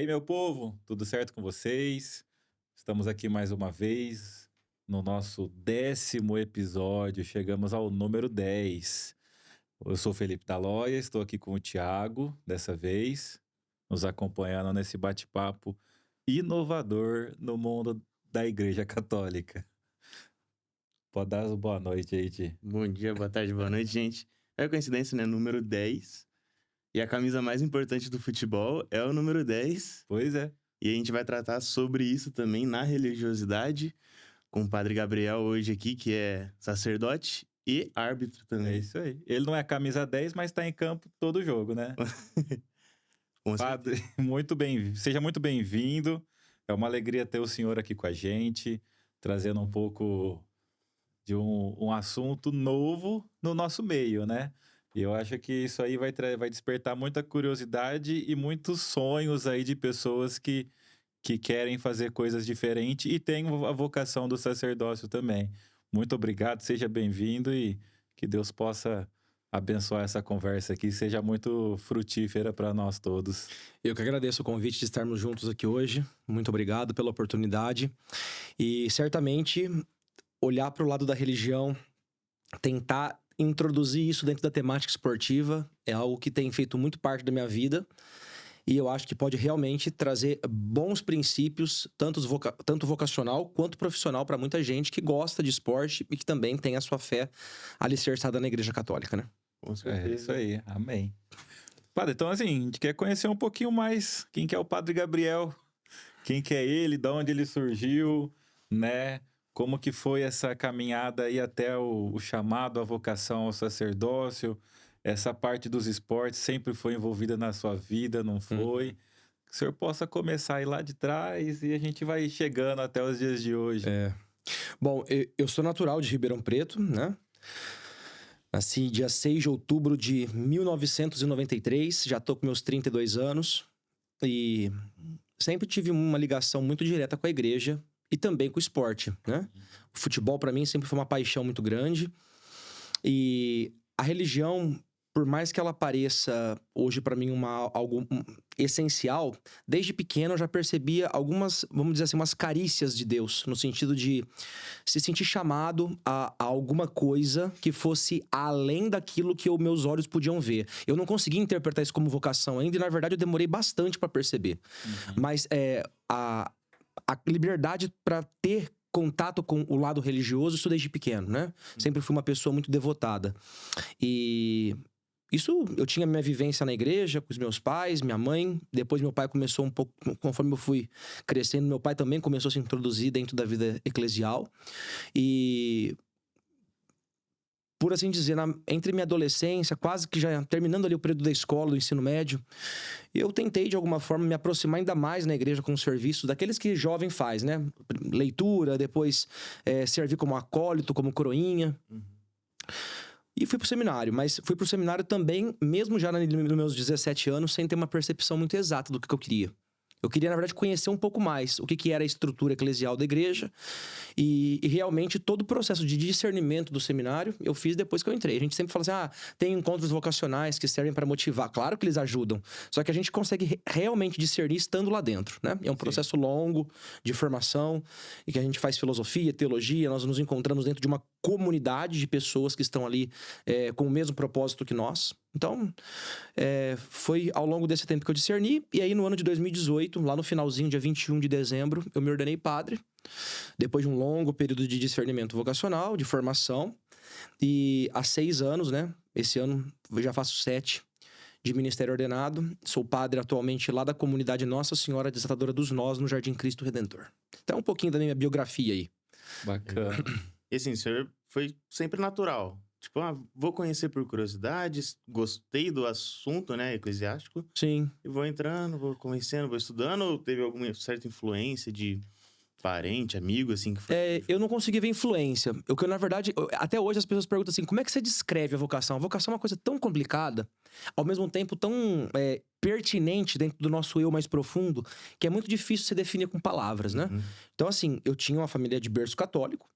aí, meu povo, tudo certo com vocês? Estamos aqui mais uma vez no nosso 10º episódio, chegamos ao número 10. Eu sou o Felipe Taloia, estou aqui com o Thiago, dessa vez, nos acompanhando nesse bate-papo inovador no mundo da Igreja Católica. Pode dar uma boa noite aí, Ti. Bom dia, boa tarde, boa noite, gente. É coincidência, né? Número 10. E a camisa mais importante do futebol é o número 10. Pois é. E a gente vai tratar sobre isso também na religiosidade, com o Padre Gabriel hoje aqui, que é sacerdote e árbitro É também. isso aí. Ele não é camisa 10, mas está em campo todo jogo, né? Com Padre, certeza. seja muito bem-vindo. É uma alegria ter o senhor aqui com a gente, trazendo um pouco de um assunto novo no nosso meio, né? E eu acho que isso aí vai despertar muita curiosidade e muitos sonhos aí de pessoas que querem fazer coisas diferentes e têm a vocação do sacerdócio também. Muito obrigado, seja bem-vindo e que Deus possa abençoar essa conversa aqui, seja muito frutífera para nós todos. Eu que agradeço o convite de estarmos juntos aqui hoje. Muito obrigado pela oportunidade. E certamente olhar para o lado da religião, tentar introduzir isso dentro da temática esportiva é algo que tem feito muito parte da minha vida. E eu acho que pode realmente trazer bons princípios, tanto vocacional quanto profissional, para muita gente que gosta de esporte e que também tem a sua fé alicerçada na Igreja Católica, né? Com É certeza. isso aí, amém. Padre, então assim, a gente quer conhecer um pouquinho mais quem que é o Padre Gabriel, quem que é ele, de onde ele surgiu, né? Como que foi essa caminhada aí até o chamado, a vocação ao sacerdócio, essa parte dos esportes sempre foi envolvida na sua vida, não foi? Que o senhor possa começar aí lá de trás e a gente vai chegando até os dias de hoje. Bom, eu sou natural de Ribeirão Preto, né? Nasci dia 6 de outubro de 1993, já tô com meus 32 anos. E sempre tive uma ligação muito direta com a igreja e também com o esporte, né? O futebol, para mim, sempre foi uma paixão muito grande. E a religião, por mais que ela pareça hoje para mim algo essencial, desde pequeno eu já percebia algumas, vamos dizer assim, umas carícias de Deus, no sentido de se sentir chamado a alguma coisa que fosse além daquilo que os meus olhos podiam ver. Eu não conseguia interpretar isso como vocação ainda e, na verdade, eu demorei bastante para perceber. Mas a liberdade para ter contato com o lado religioso, isso desde pequeno, né? Sempre fui uma pessoa muito devotada. E isso, eu tinha minha vivência na igreja, com os meus pais, minha mãe. Depois meu pai começou um pouco, conforme eu fui crescendo, meu pai também começou a se introduzir dentro da vida eclesial. E, por assim dizer, entre minha adolescência, quase que já terminando ali o período da escola, do ensino médio, eu tentei, de alguma forma, me aproximar ainda mais na igreja com o serviço daqueles que jovem faz, né? Leitura, depois servir como acólito, como coroinha. E fui pro seminário, mas fui pro seminário também, mesmo já nos meus 17 anos, sem ter uma percepção muito exata do que eu queria. Eu queria, na verdade, conhecer um pouco mais o que era a estrutura eclesial da igreja. E realmente todo o processo de discernimento do seminário eu fiz depois que eu entrei. A gente sempre fala assim, tem encontros vocacionais que servem para motivar. Claro que eles ajudam, só que a gente consegue realmente discernir estando lá dentro, né? É um processo longo de formação, e que a gente faz filosofia, teologia, nós nos encontramos dentro de uma comunidade de pessoas que estão ali com o mesmo propósito que nós. Então, foi ao longo desse tempo que eu discerni. E aí, no ano de 2018, lá no finalzinho, dia 21 de dezembro, eu me ordenei padre. Depois de um longo período de discernimento vocacional, de formação. E há 6 anos, né? Esse ano eu já faço 7 de ministério ordenado. Sou padre atualmente lá da comunidade Nossa Senhora Desatadora dos Nós, no Jardim Cristo Redentor. Então, um pouquinho da minha biografia aí. Bacana. E assim, o senhor foi sempre natural. Tipo, vou conhecer por curiosidades, gostei do assunto, né, eclesiástico. Sim. E vou entrando, vou conhecendo, vou estudando. Ou teve alguma certa influência de parente, amigo, assim, que foi... Eu não consegui ver influência. O que, na verdade, até hoje as pessoas perguntam assim, como é que você descreve a vocação? A vocação é uma coisa tão complicada, ao mesmo tempo tão pertinente dentro do nosso eu mais profundo, que é muito difícil se definir com palavras, né? Então, assim, eu tinha uma família de berço católico,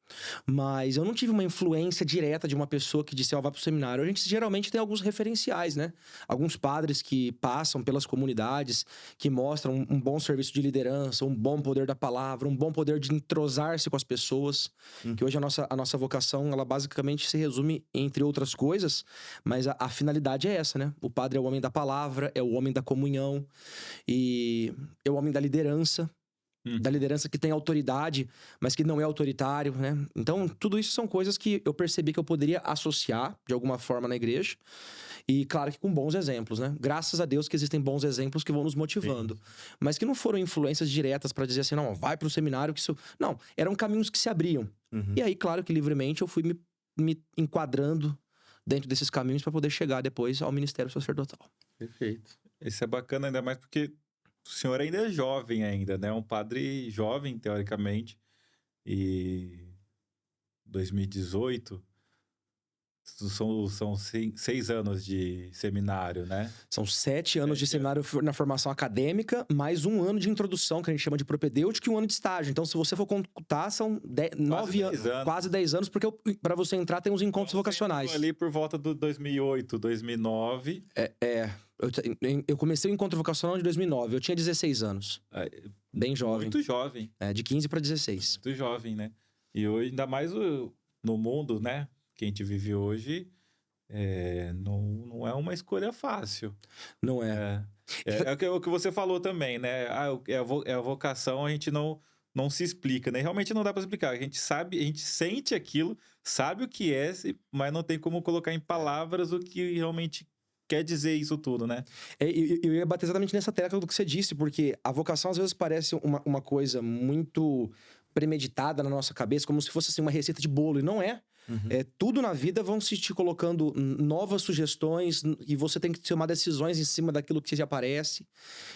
mas eu não tive uma influência direta de uma pessoa que disse, ó, vai pro seminário. A gente geralmente tem alguns referenciais, né? Alguns padres que passam pelas comunidades, que mostram um bom serviço de liderança, um bom poder da palavra, um bom poder de entrosar-se com as pessoas. Que hoje a nossa vocação, ela basicamente se resume entre outras coisas, mas a finalidade é essa, né? O padre é o homem da palavra, é o homem da comunhão e é o homem da liderança. Da liderança que tem autoridade, mas que não é autoritário, né? Então, tudo isso são coisas que eu percebi que eu poderia associar de alguma forma na igreja. E, claro, que com bons exemplos, né? Graças a Deus que existem bons exemplos que vão nos motivando. Mas que não foram influências diretas para dizer assim, não, vai pro seminário que isso... Não, eram caminhos que se abriam. E aí, claro que livremente eu fui me enquadrando dentro desses caminhos para poder chegar depois ao ministério sacerdotal. Perfeito. Isso é bacana ainda mais porque o senhor ainda é jovem ainda, né? Um padre jovem, teoricamente. E 2018 são 6 anos de seminário, né? São 7 anos de seminário na formação acadêmica, mais 1 ano de introdução, que a gente chama de propedêutica, e 1 ano de estágio. Então, se você for contar, são 9 anos, quase 10 anos, porque para você entrar tem uns encontros vocacionais. Ali por volta do 2008, 2009. Eu comecei o encontro vocacional em 2009, eu tinha 16 anos. Bem jovem. Muito jovem. De 15 para 16. Muito jovem, né? E hoje, ainda mais no mundo, né? Que a gente vive hoje, não é uma escolha fácil. Não é. É o que você falou também, né? A vocação a gente não se explica, né? Realmente não dá para explicar. A gente sabe, a gente sente aquilo, sabe o que é, mas não tem como colocar em palavras o que realmente quer dizer isso tudo, né? Eu ia bater exatamente nessa tecla do que você disse, porque a vocação às vezes parece uma coisa muito premeditada na nossa cabeça, como se fosse assim, uma receita de bolo, e não é. Tudo na vida vão se te colocando novas sugestões e você tem que tomar decisões em cima daquilo que te aparece.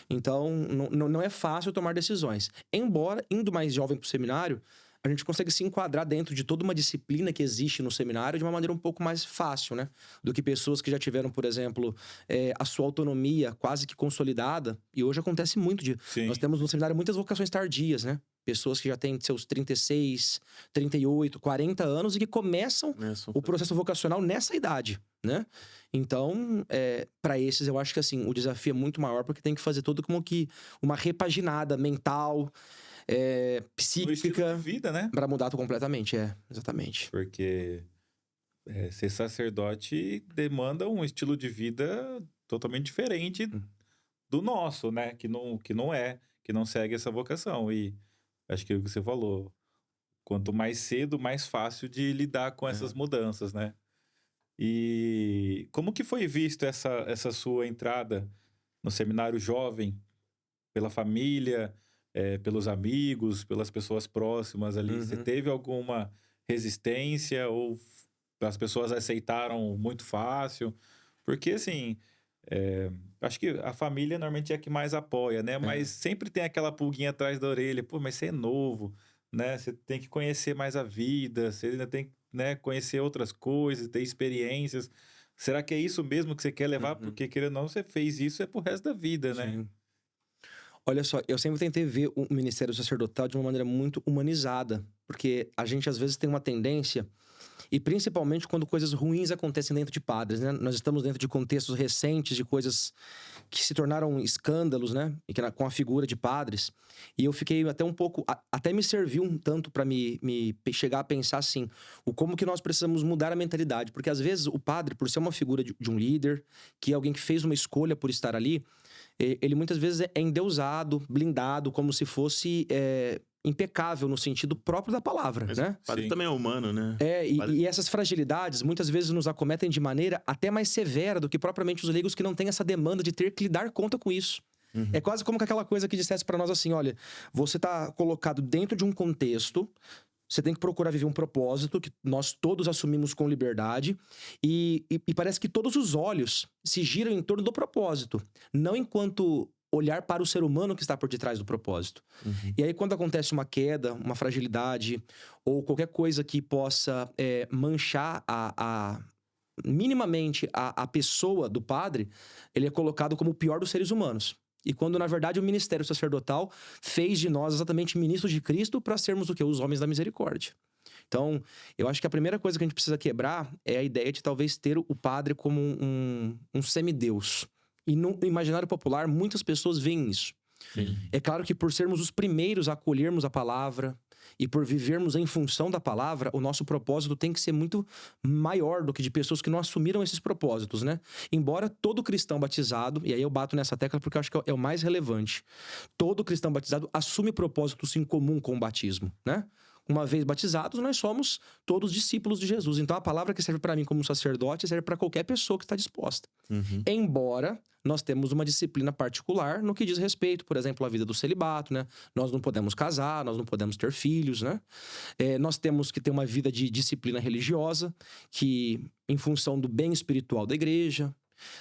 Então, não é fácil tomar decisões. Embora, indo mais jovem pro seminário, a gente consegue se enquadrar dentro de toda uma disciplina que existe no seminário de uma maneira um pouco mais fácil, né? Do que pessoas que já tiveram, por exemplo, a sua autonomia quase que consolidada. E hoje acontece muito Nós temos no seminário muitas vocações tardias, né? Pessoas que já têm seus 36, 38, 40 anos e que começam o processo vocacional nessa idade, né? Então, para esses, eu acho que assim, o desafio é muito maior porque tem que fazer todo como que uma repaginada mental, psíquica. Estilo de vida, né? Para mudar completamente, exatamente. Porque ser sacerdote demanda um estilo de vida totalmente diferente do nosso, né? Que não segue essa vocação. E acho que é o que você falou. Quanto mais cedo, mais fácil de lidar com essas mudanças, né? E como que foi visto essa sua entrada no seminário jovem? Pela família, pelos amigos, pelas pessoas próximas ali? Você teve alguma resistência ou as pessoas aceitaram muito fácil? Porque, assim, acho que a família normalmente é a que mais apoia, né? Mas sempre tem aquela pulguinha atrás da orelha. Pô, mas você é novo, né? Você tem que conhecer mais a vida, você ainda tem que, né, conhecer outras coisas, ter experiências. Será que é isso mesmo que você quer levar? Porque, querendo ou não, você fez isso pro resto da vida, né? Sim. Olha só, eu sempre tentei ver o ministério sacerdotal de uma maneira muito humanizada. Porque a gente, às vezes, tem uma tendência... E principalmente quando coisas ruins acontecem dentro de padres, né? Nós estamos dentro de contextos recentes de coisas que se tornaram escândalos, né? Com a figura de padres. E eu fiquei até um pouco... Até me serviu um tanto para me chegar a pensar assim... Como que nós precisamos mudar a mentalidade. Porque às vezes o padre, por ser uma figura de um líder, que é alguém que fez uma escolha por estar ali... Ele muitas vezes é endeusado, blindado, como se fosse... impecável no sentido próprio da palavra, mas né? O padre também é humano, né? E essas fragilidades muitas vezes nos acometem de maneira até mais severa do que propriamente os leigos que não têm essa demanda de ter que dar conta com isso. É quase como que aquela coisa que dissesse para nós assim, olha, você tá colocado dentro de um contexto, você tem que procurar viver um propósito que nós todos assumimos com liberdade e parece que todos os olhos se giram em torno do propósito, não enquanto olhar para o ser humano que está por detrás do propósito. E aí, quando acontece uma queda, uma fragilidade, ou qualquer coisa que possa manchar minimamente a pessoa do padre, ele é colocado como o pior dos seres humanos. E quando, na verdade, o ministério sacerdotal fez de nós exatamente ministros de Cristo para sermos o quê? Os homens da misericórdia. Então, eu acho que a primeira coisa que a gente precisa quebrar é a ideia de talvez ter o padre como um semideus. E no imaginário popular, muitas pessoas veem isso. Sim. É claro que por sermos os primeiros a acolhermos a palavra e por vivermos em função da palavra, o nosso propósito tem que ser muito maior do que de pessoas que não assumiram esses propósitos, né? Embora todo cristão batizado, e aí eu bato nessa tecla porque eu acho que é o mais relevante, todo cristão batizado assume propósitos em comum com o batismo, né? Uma vez batizados, nós somos todos discípulos de Jesus. Então, a palavra que serve para mim como sacerdote serve para qualquer pessoa que está disposta. Uhum. Embora nós temos uma disciplina particular no que diz respeito, por exemplo, à vida do celibato, né? Nós não podemos casar, nós não podemos ter filhos, né? Nós temos que ter uma vida de disciplina religiosa, que em função do bem espiritual da igreja.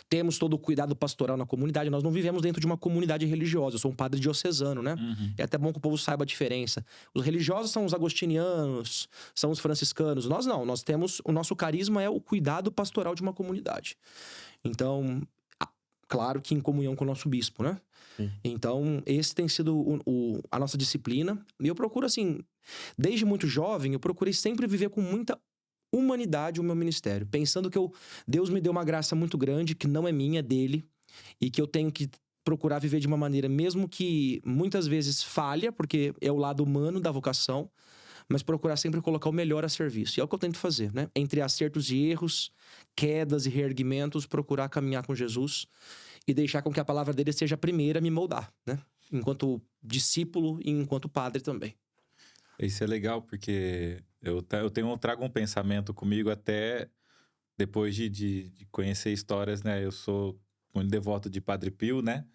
Temos todo o cuidado pastoral na comunidade. Nós não vivemos dentro de uma comunidade religiosa. Eu sou um padre diocesano, né? Uhum. É até bom que o povo saiba a diferença. Os religiosos são os agostinianos, são os franciscanos. Nós não. Nós temos... O nosso carisma é o cuidado pastoral de uma comunidade. Então, claro que em comunhão com o nosso bispo, né? Sim. Então, esse tem sido a nossa disciplina. E eu procuro, assim... Desde muito jovem, eu procurei sempre viver com muita humanidade o meu ministério, pensando que Deus me deu uma graça muito grande, que não é minha, é dele, e que eu tenho que procurar viver de uma maneira, mesmo que muitas vezes falha, porque é o lado humano da vocação, mas procurar sempre colocar o melhor a serviço. E é o que eu tento fazer, né? Entre acertos e erros, quedas e reerguimentos, procurar caminhar com Jesus e deixar com que a palavra dele seja a primeira a me moldar, né? Enquanto discípulo e enquanto padre também. Isso é legal, porque eu trago um pensamento comigo até depois de conhecer histórias, né? Eu sou muito devoto de Padre Pio, né?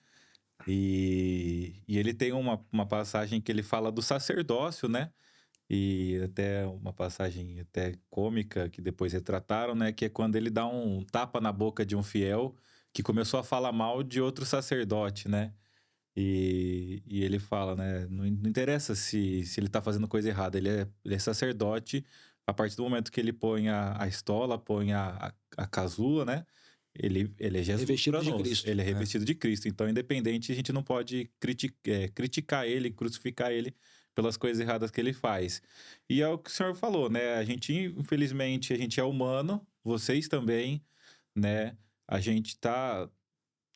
E ele tem uma passagem que ele fala do sacerdócio, né? E até uma passagem até cômica que depois retrataram, né? Que é quando ele dá um tapa na boca de um fiel que começou a falar mal de outro sacerdote, né? E ele fala, né? Não interessa se ele tá fazendo coisa errada, ele é sacerdote. A partir do momento que ele põe a estola, põe a casula, né? Ele é Jesus Revestido pra de nós. Cristo. Ele é revestido de Cristo. Então, independente, a gente não pode criticar ele, crucificar ele pelas coisas erradas que ele faz. E é o que o senhor falou, né? A gente, infelizmente, a gente é humano, vocês também, né? A gente tá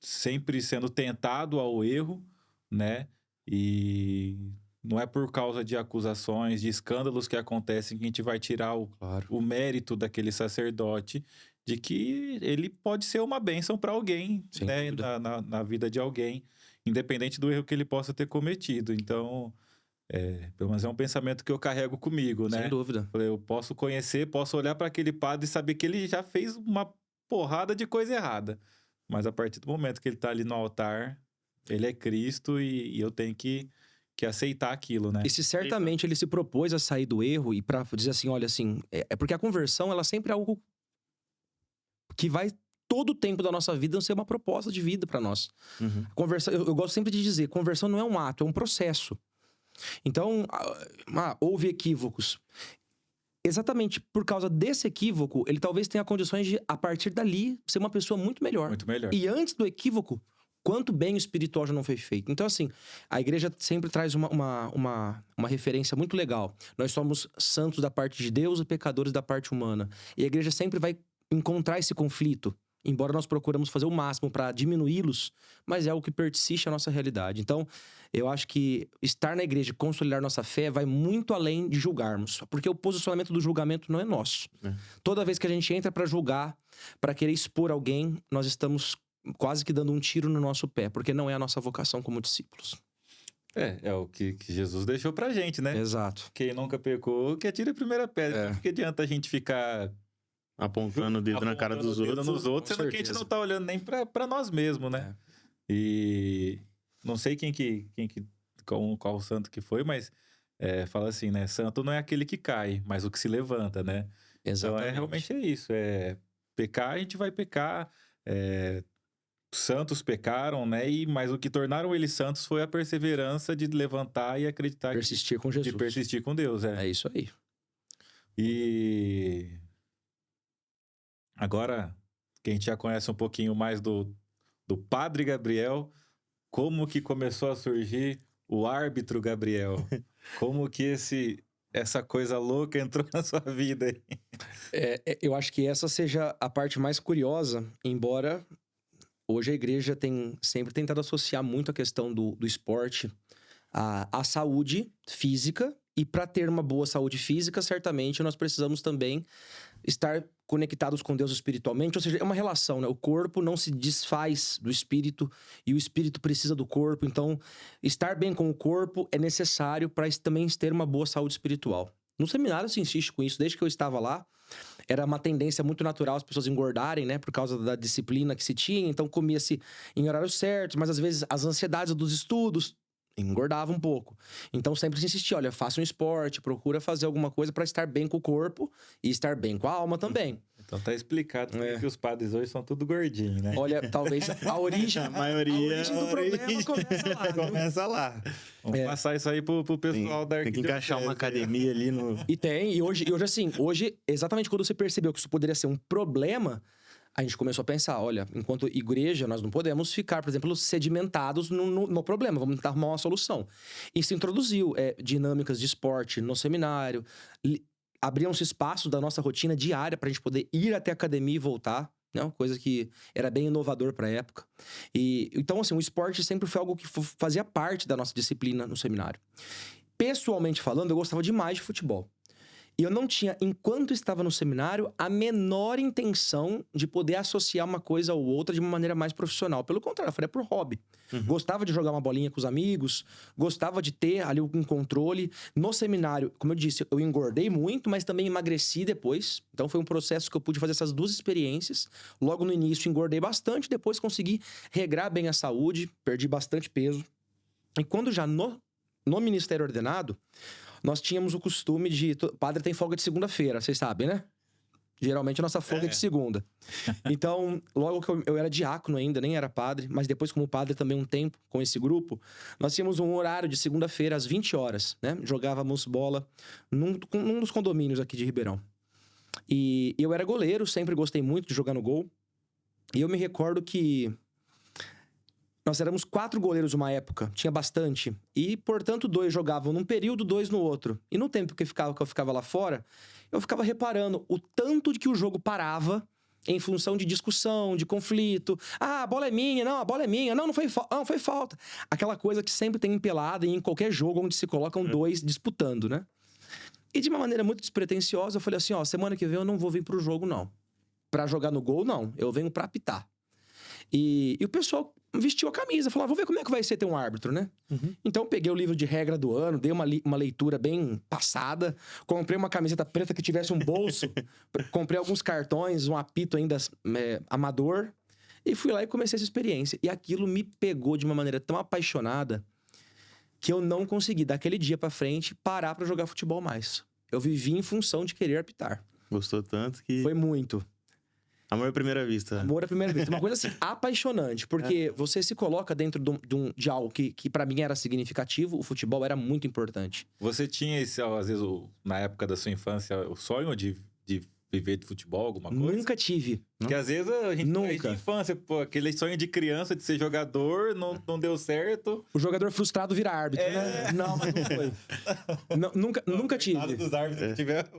sempre sendo tentado ao erro, né? E não é por causa de acusações, de escândalos que acontecem que a gente vai tirar o mérito daquele sacerdote de que ele pode ser uma bênção para alguém, Sem né? dúvida. Na vida de alguém, independente do erro que ele possa ter cometido. Então, pelo menos é um pensamento que eu carrego comigo, né? Sem dúvida. Eu posso conhecer, posso olhar para aquele padre e saber que ele já fez uma porrada de coisa errada. Mas a partir do momento que ele tá ali no altar, ele é Cristo e eu tenho que aceitar aquilo, né? E se certamente ele se propôs a sair do erro e pra dizer assim, olha, assim... É porque a conversão, ela sempre é algo que vai todo o tempo da nossa vida ser uma proposta de vida para nós. Uhum. Conversão, eu gosto sempre de dizer, conversão não é um ato, é um processo. Então, houve equívocos. Exatamente por causa desse equívoco, ele talvez tenha condições de, a partir dali, ser uma pessoa muito melhor. Muito melhor. E antes do equívoco, quanto bem espiritual já não foi feito. Então, assim, a igreja sempre traz uma referência muito legal. Nós somos santos da parte de Deus e pecadores da parte humana. E a igreja sempre vai encontrar esse conflito. Embora nós procuramos fazer o máximo para diminuí-los, mas é algo que persiste à nossa realidade. Então, eu acho que estar na igreja e consolidar nossa fé vai muito além de julgarmos. Porque o posicionamento do julgamento não é nosso. Toda vez que a gente entra para julgar, para querer expor alguém, nós estamos quase que dando um tiro no nosso pé. Porque não é a nossa vocação como discípulos. É o que Jesus deixou pra gente, né? Exato. Quem nunca pecou, que atire a primeira pedra. Por que adianta a gente ficar apontando o dedo na cara dos outros. Nos outros, sendo que a gente não tá olhando nem pra nós mesmos, né? E não sei qual santo que foi, mas fala assim, né? Santo não é aquele que cai, mas o que se levanta, né? Exatamente. Então, realmente é isso. Pecar, a gente vai pecar. Santos pecaram, né? Mas o que tornaram eles santos foi a perseverança de levantar e acreditar. Persistir com Jesus. De persistir com Deus, É isso aí. Agora, quem já conhece um pouquinho mais do Padre Gabriel, como que começou a surgir o árbitro Gabriel? Como que essa coisa louca entrou na sua vida aí? Eu acho que essa seja a parte mais curiosa, embora hoje a igreja tem sempre tentado associar muito a questão do esporte à saúde física. E para ter uma boa saúde física, certamente nós precisamos também estar conectados com Deus espiritualmente. Ou seja, é uma relação, né? O corpo não se desfaz do espírito e o espírito precisa do corpo. Então, estar bem com o corpo é necessário para também ter uma boa saúde espiritual. No seminário se insiste com isso. Desde que eu estava lá, era uma tendência muito natural as pessoas engordarem, né? Por causa da disciplina que se tinha. Então, comia-se em horários certos, mas às vezes as ansiedades dos estudos engordava um pouco. Então sempre se insistia, olha, faça um esporte, procura fazer alguma coisa para estar bem com o corpo e estar bem com a alma também. Então tá explicado que os padres hoje são tudo gordinhos, né? Olha, talvez a origem do problema começa lá. Começa lá. Vamos passar isso aí pro pessoal da arquidiocese. Tem que encaixar uma academia ali no... E hoje assim, exatamente quando você percebeu que isso poderia ser um problema, a gente começou a pensar, olha, enquanto igreja, nós não podemos ficar, por exemplo, sedimentados no problema, vamos tentar arrumar uma solução. E se introduziu dinâmicas de esporte no seminário, abriam-se espaços da nossa rotina diária para a gente poder ir até a academia e voltar, né? Uma coisa que era bem inovador para a época. Então, assim, o esporte sempre foi algo que fazia parte da nossa disciplina no seminário. Pessoalmente falando, eu gostava demais de futebol. E eu não tinha, enquanto estava no seminário, a menor intenção de poder associar uma coisa ou outra de uma maneira mais profissional. Pelo contrário, eu faria por hobby. Gostava de jogar uma bolinha com os amigos, gostava de ter ali um controle. No seminário, como eu disse, eu engordei muito, mas também emagreci depois. Então foi um processo que eu pude fazer essas duas experiências. Logo no início engordei bastante, depois consegui regrar bem a saúde, perdi bastante peso. E quando já no ministério ordenado, nós tínhamos o costume de... Padre tem folga de segunda-feira, vocês sabem, né? Geralmente a nossa folga é de segunda. Então, logo que eu era diácono ainda, nem era padre, mas depois como padre também um tempo com esse grupo, nós tínhamos um horário de segunda-feira às 20 horas, né? Jogávamos bola num dos condomínios aqui de Ribeirão. E eu era goleiro, sempre gostei muito de jogar no gol. E eu me recordo que nós éramos 4 goleiros uma época, tinha bastante. E, portanto, 2 jogavam num período, 2 no outro. E no tempo que eu ficava lá fora, eu ficava reparando o tanto de que o jogo parava em função de discussão, de conflito. Ah, a bola é minha, não, a bola é minha. Não foi falta. Aquela coisa que sempre tem em pelada e em qualquer jogo onde se colocam 2 disputando, né? E de uma maneira muito despretensiosa, eu falei assim, semana que vem eu não vou vir pro jogo, não. Pra jogar no gol, não. Eu venho pra apitar. E o pessoal vestiu a camisa, falou, vou ver como é que vai ser ter um árbitro, né? Então eu peguei o livro de regra do ano, dei uma leitura bem passada, comprei uma camiseta preta que tivesse um bolso, comprei alguns cartões, um apito ainda amador, e fui lá e comecei essa experiência. E aquilo me pegou de uma maneira tão apaixonada que eu não consegui, daquele dia pra frente, parar pra jogar futebol mais. Eu vivi em função de querer apitar. Gostou tanto que... Foi muito. Amor à primeira vista. Amor à primeira vista. Uma coisa assim, apaixonante. Porque você se coloca dentro de algo que para mim era significativo. O futebol era muito importante. Você tinha esse, às vezes, na época da sua infância, o sonho de viver de futebol, alguma coisa? Nunca tive. Porque às vezes a gente Nunca. de infância, pô, aquele sonho de criança de ser jogador, não deu certo. O jogador frustrado vira árbitro, né? Não, mas não foi. Nunca tive. Nada dos árbitros que tiver.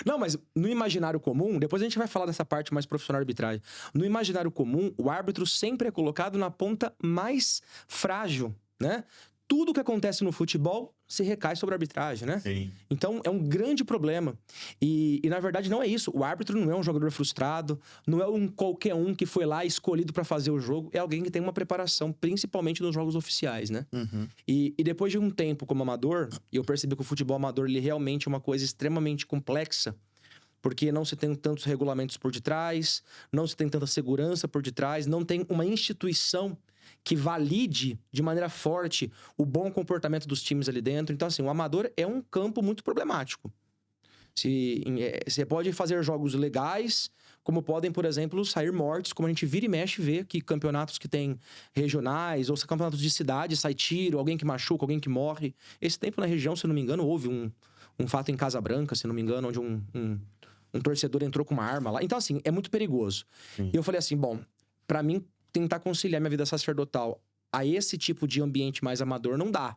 Não, mas no imaginário comum, depois a gente vai falar dessa parte mais profissional de arbitragem. No imaginário comum, o árbitro sempre é colocado na ponta mais frágil, né? Tudo que acontece no futebol se recai sobre a arbitragem, né? Sim. Então, é um grande problema. E na verdade, não é isso. O árbitro não é um jogador frustrado, não é qualquer um que foi lá escolhido para fazer o jogo. É alguém que tem uma preparação, principalmente nos jogos oficiais, né? E depois de um tempo como amador, eu percebi que o futebol amador, ele realmente é uma coisa extremamente complexa, porque não se tem tantos regulamentos por detrás, não se tem tanta segurança por detrás, não tem uma instituição que valide de maneira forte o bom comportamento dos times ali dentro. Então, assim, o amador é um campo muito problemático. Você pode fazer jogos legais, como podem, por exemplo, sair mortes, como a gente vira e mexe vê que campeonatos que tem regionais, ou campeonatos de cidade, sai tiro, alguém que machuca, alguém que morre. Esse tempo na região, se não me engano, houve um fato em Casa Branca, se não me engano, onde um torcedor entrou com uma arma lá. Então, assim, é muito perigoso. Sim. E eu falei assim, bom, pra mim, tentar conciliar minha vida sacerdotal a esse tipo de ambiente mais amador não dá.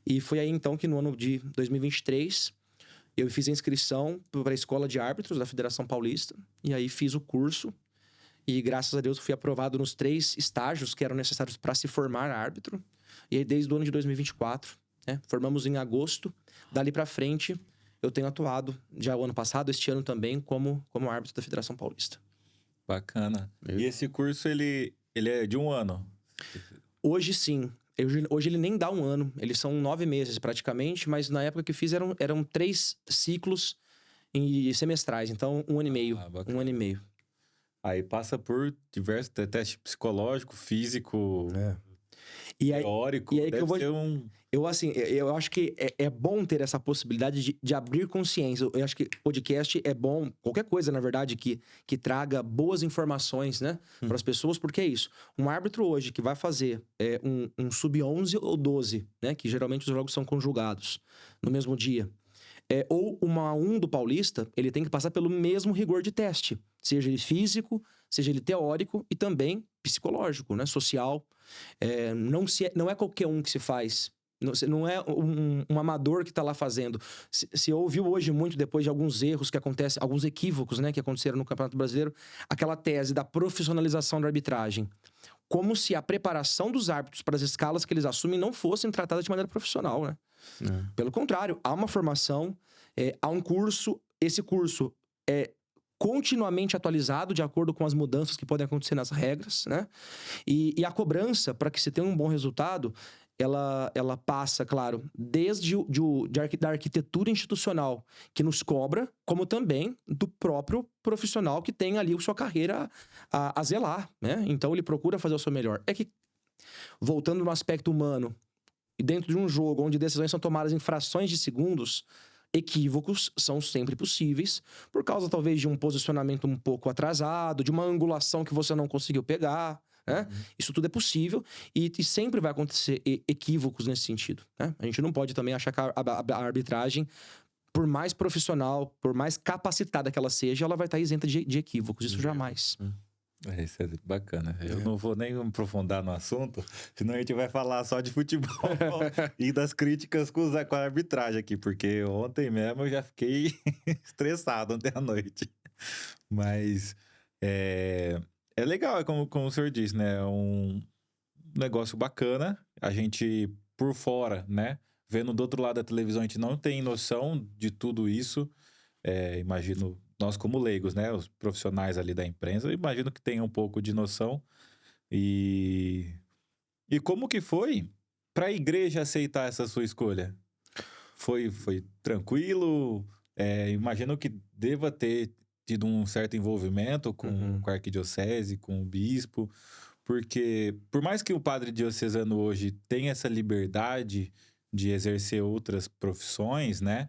E foi aí, então, que no ano de 2023, eu fiz a inscrição para a Escola de Árbitros da Federação Paulista. E aí fiz o curso. E, graças a Deus, fui aprovado nos 3 estágios que eram necessários para se formar árbitro. E aí, desde o ano de 2024, né? Formamos em agosto. Dali pra frente, eu tenho atuado, já o ano passado, este ano também, como árbitro da Federação Paulista. Bacana. E esse curso, ele é de 1 ano? Hoje, sim. Hoje ele nem dá 1 ano. Eles são 9 meses, praticamente. Mas na época que fiz, eram 3 ciclos semestrais. Então, 1 ano e meio. Bacana. 1 ano e meio. Aí passa por diversos testes psicológico, físico, E aí, teórico. e aí que Deve eu vou... ser um... Eu acho que é bom ter essa possibilidade de abrir consciência. Eu acho que podcast é bom, qualquer coisa, na verdade, que traga boas informações, né, para as pessoas, porque é isso. Um árbitro hoje que vai fazer um sub-11 ou 12, né, que geralmente os jogos são conjugados no mesmo dia, ou uma A1 do Paulista, ele tem que passar pelo mesmo rigor de teste, seja ele físico, seja ele teórico e também psicológico, né, social. Não é qualquer um que se faz. Não é um amador que está lá fazendo. Se ouviu hoje muito, depois de alguns erros que acontecem, alguns equívocos, né, que aconteceram no Campeonato Brasileiro, aquela tese da profissionalização da arbitragem. Como se a preparação dos árbitros para as escalas que eles assumem não fossem tratadas de maneira profissional, né? Pelo contrário, há uma formação, há um curso. Esse curso é continuamente atualizado de acordo com as mudanças que podem acontecer nas regras, né? E a cobrança, para que se tenha um bom resultado, ela passa, claro, desde da arquitetura institucional que nos cobra, como também do próprio profissional que tem ali a sua carreira a zelar, né? Então ele procura fazer o seu melhor. É que, voltando no aspecto humano, e dentro de um jogo onde decisões são tomadas em frações de segundos, equívocos são sempre possíveis, por causa talvez de um posicionamento um pouco atrasado, de uma angulação que você não conseguiu pegar, né? Isso tudo é possível e sempre vai acontecer equívocos nesse sentido, né? A gente não pode também achar que a arbitragem, por mais profissional, por mais capacitada que ela seja, ela vai estar isenta de equívocos. Isso jamais. Isso é bacana. Eu não vou nem aprofundar no assunto, senão a gente vai falar só de futebol e das críticas com a arbitragem aqui, porque ontem mesmo eu já fiquei estressado ontem à noite. Mas é legal, é como o senhor disse, né? É um negócio bacana. A gente, por fora, né? Vendo do outro lado da televisão, a gente não tem noção de tudo isso. Imagino... Nós, como leigos, né? Os profissionais ali da imprensa, eu imagino que tenham um pouco de noção. E como que foi para a igreja aceitar essa sua escolha? Foi tranquilo? Imagino que deva ter tido um certo envolvimento com a arquidiocese, com o bispo, porque por mais que o padre diocesano hoje tenha essa liberdade de exercer outras profissões, né?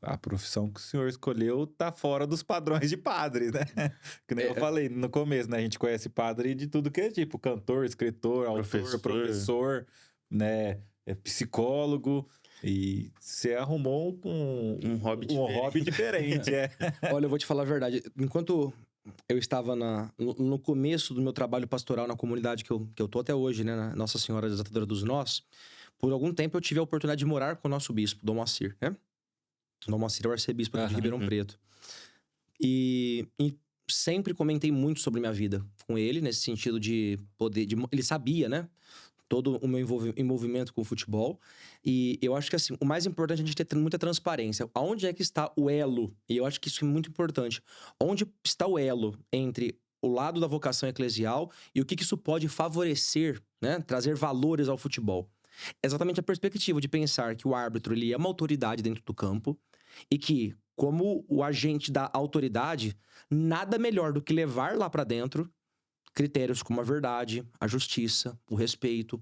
A profissão que o senhor escolheu tá fora dos padrões de padre, né? Que nem eu falei no começo, né? A gente conhece padre de tudo que é tipo, cantor, escritor, autor, professor, né? Psicólogo. E você arrumou um hobby diferente, Olha, eu vou te falar a verdade. Enquanto eu estava no começo do meu trabalho pastoral na comunidade que eu tô até hoje, né? Na Nossa Senhora Desatadora dos Nós, por algum tempo eu tive a oportunidade de morar com o nosso bispo, Dom Moacir, né? Dom Moacir é o arcebispo aqui de Ribeirão Preto. E sempre comentei muito sobre minha vida com ele, nesse sentido de poder... ele sabia, né? Todo o meu envolvimento com o futebol. E eu acho que, assim, o mais importante é a gente ter muita transparência. Aonde é que está o elo? E eu acho que isso é muito importante. Onde está o elo entre o lado da vocação eclesial e o que isso pode favorecer, né? Trazer valores ao futebol. Exatamente a perspectiva de pensar que o árbitro ele é uma autoridade dentro do campo e que, como o agente da autoridade, nada melhor do que levar lá para dentro critérios como a verdade, a justiça, o respeito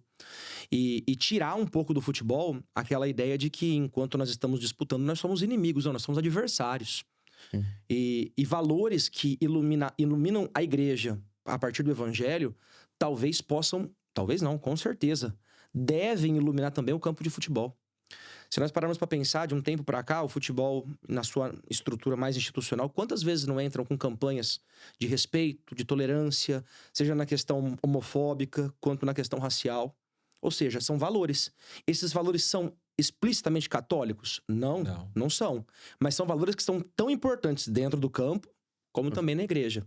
e tirar um pouco do futebol aquela ideia de que enquanto nós estamos disputando nós somos inimigos, não, nós somos adversários. E valores que iluminam a igreja a partir do evangelho talvez não, com certeza devem iluminar também o campo de futebol. Se nós pararmos para pensar, de um tempo para cá, o futebol, na sua estrutura mais institucional, quantas vezes não entram com campanhas de respeito, de tolerância, seja na questão homofóbica, quanto na questão racial? Ou seja, são valores. Esses valores são explicitamente católicos? Não, não são. Mas são valores que são tão importantes dentro do campo, como também na igreja.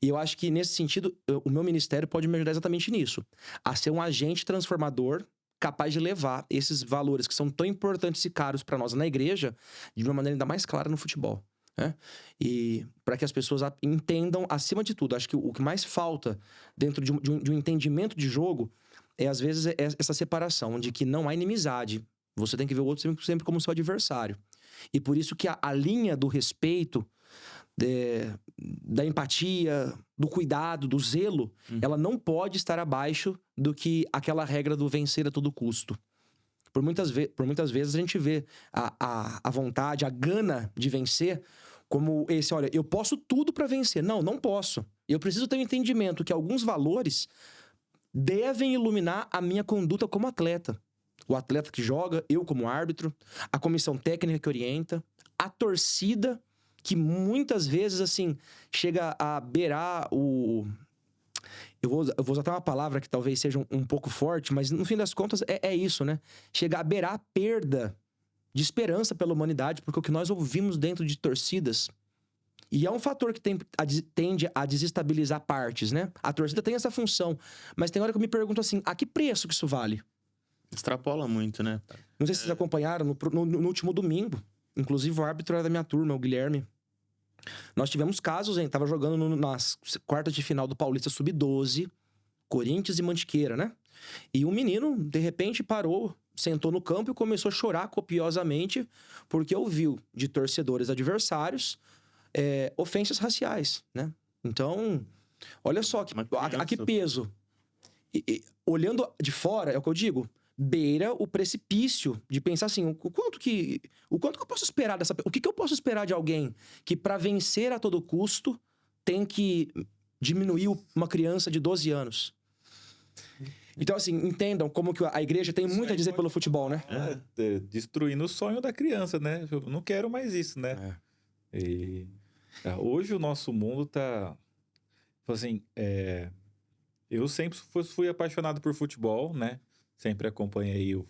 E eu acho que, nesse sentido, o meu ministério pode me ajudar exatamente nisso. A ser um agente transformador capaz de levar esses valores que são tão importantes e caros para nós na igreja de uma maneira ainda mais clara no futebol, né? E para que as pessoas entendam, acima de tudo, acho que o que mais falta dentro de um entendimento de jogo é, às vezes, essa separação de que não há inimizade. Você tem que ver o outro sempre como seu adversário. E por isso que a linha do respeito, da empatia, do cuidado, do zelo, ela não pode estar abaixo do que aquela regra do vencer a todo custo. Por muitas vezes a gente vê a vontade, a gana de vencer como esse, olha, eu posso tudo para vencer. Não, não posso. Eu preciso ter um entendimento que alguns valores devem iluminar a minha conduta como atleta. O atleta que joga, eu como árbitro, a comissão técnica que orienta, a torcida que muitas vezes, assim, chega a beirar o... Eu vou usar até uma palavra que talvez seja um pouco forte, mas no fim das contas é isso, né? Chega a beirar a perda de esperança pela humanidade, porque o que nós ouvimos dentro de torcidas... E é um fator que tende a desestabilizar partes, né? A torcida tem essa função, mas tem hora que eu me pergunto assim, a que preço que isso vale? Extrapola muito, né? Não sei se vocês acompanharam, no último domingo, inclusive o árbitro era da minha turma, o Guilherme. Nós tivemos casos, hein? Tava jogando nas quartas de final do Paulista Sub-12, Corinthians e Mantiqueira, né? E um menino, de repente, parou, sentou no campo e começou a chorar copiosamente porque ouviu de torcedores adversários ofensas raciais, né? Então, olha só, a que peso. Olhando de fora, é o que eu digo, beira o precipício de pensar assim, o quanto que eu posso esperar dessa... O que eu posso esperar de alguém que, para vencer a todo custo, tem que diminuir uma criança de 12 anos? Então, assim, entendam como que a igreja tem muito a dizer pelo futebol, né? Destruindo o sonho da criança, né? Eu não quero mais isso, né? Hoje o nosso mundo tá... Assim, eu sempre fui apaixonado por futebol, né? Sempre acompanhei o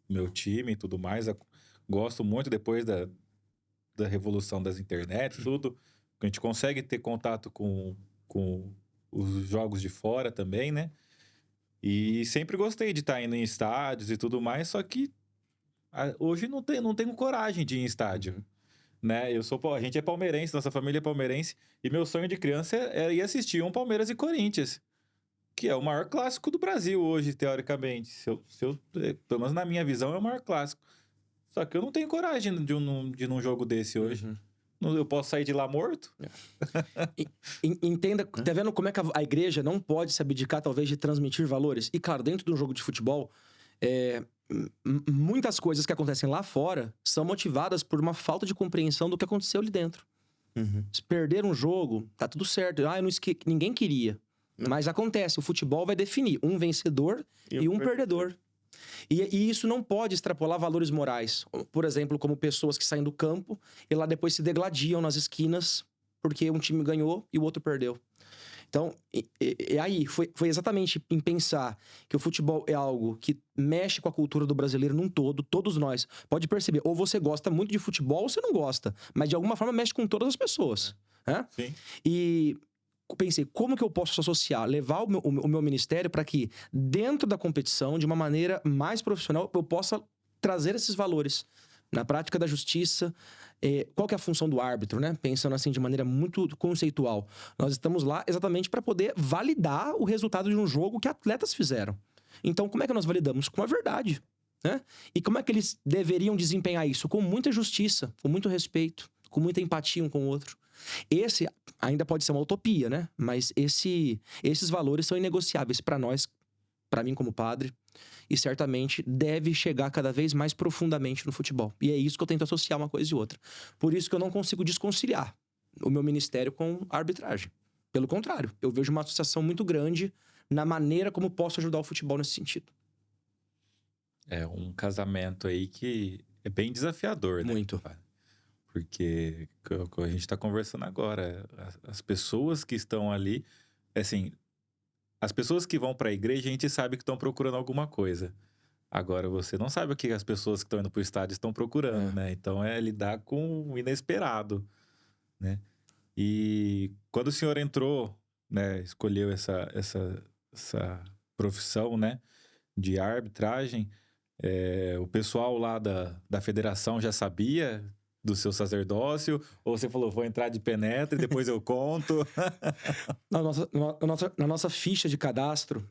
meu time e tudo mais. Gosto muito depois da revolução das internet, tudo. A gente consegue ter contato com os jogos de fora também, né? E sempre gostei de estar indo em estádios e tudo mais, só que hoje não tenho coragem de ir em estádio, né? A gente é palmeirense, nossa família é palmeirense, e meu sonho de criança era ir assistir um Palmeiras e Corinthians, que é o maior clássico do Brasil hoje, teoricamente. Pelo menos na minha visão, é o maior clássico. Só que eu não tenho coragem de ir num jogo desse hoje. Eu posso sair de lá morto? Entenda, tá vendo como é que a igreja não pode se abdicar, talvez, de transmitir valores? E, claro, dentro de um jogo de futebol, muitas coisas que acontecem lá fora são motivadas por uma falta de compreensão do que aconteceu ali dentro. Se perder um jogo, tá tudo certo. Ninguém queria. Mas acontece, o futebol vai definir um vencedor e um perdedor. E isso não pode extrapolar valores morais. Por exemplo, como pessoas que saem do campo e lá depois se degladiam nas esquinas porque um time ganhou e o outro perdeu. Então, aí foi exatamente em pensar que o futebol é algo que mexe com a cultura do brasileiro num todo, todos nós. Pode perceber, ou você gosta muito de futebol ou você não gosta, mas de alguma forma mexe com todas as pessoas. Né? Sim. E pensei, como que eu posso associar, levar o meu ministério para que, dentro da competição, de uma maneira mais profissional, eu possa trazer esses valores. Na prática da justiça, qual que é a função do árbitro, né? Pensando assim de maneira muito conceitual. Nós estamos lá exatamente para poder validar o resultado de um jogo que atletas fizeram. Então, como é que nós validamos? Com a verdade, né? E como é que eles deveriam desempenhar isso? Com muita justiça, com muito respeito, com muita empatia um com o outro. Esse ainda pode ser uma utopia, né? Mas esses valores são inegociáveis para nós, para mim como padre, e certamente deve chegar cada vez mais profundamente no futebol. E é isso que eu tento associar uma coisa e outra. Por isso que eu não consigo desconciliar o meu ministério com a arbitragem. Pelo contrário, eu vejo uma associação muito grande na maneira como posso ajudar o futebol nesse sentido. É um casamento aí que é bem desafiador, né? Muito. Porque a gente está conversando agora, as pessoas que estão ali, assim, as pessoas que vão para a igreja, a gente sabe que estão procurando alguma coisa. Agora, você não sabe o que as pessoas que estão indo para o estádio estão procurando, né? Então, é lidar com o inesperado, né? E quando o senhor entrou, né, escolheu essa profissão, né, de arbitragem, o pessoal lá da federação já sabia do seu sacerdócio? Ou você falou, vou entrar de penetra e depois eu conto? Na nossa ficha de cadastro,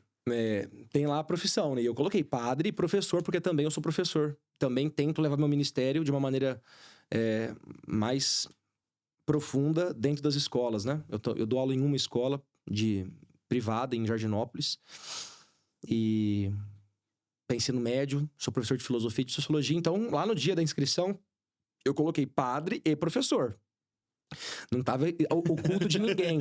tem lá a profissão, né? E eu coloquei padre e professor, porque também eu sou professor. Também tento levar meu ministério de uma maneira mais profunda dentro das escolas, né? Eu dou aula em uma escola privada em Jardinópolis. E ensino médio, sou professor de filosofia e de sociologia. Então, lá no dia da inscrição, eu coloquei padre e professor. Não estava oculto de ninguém.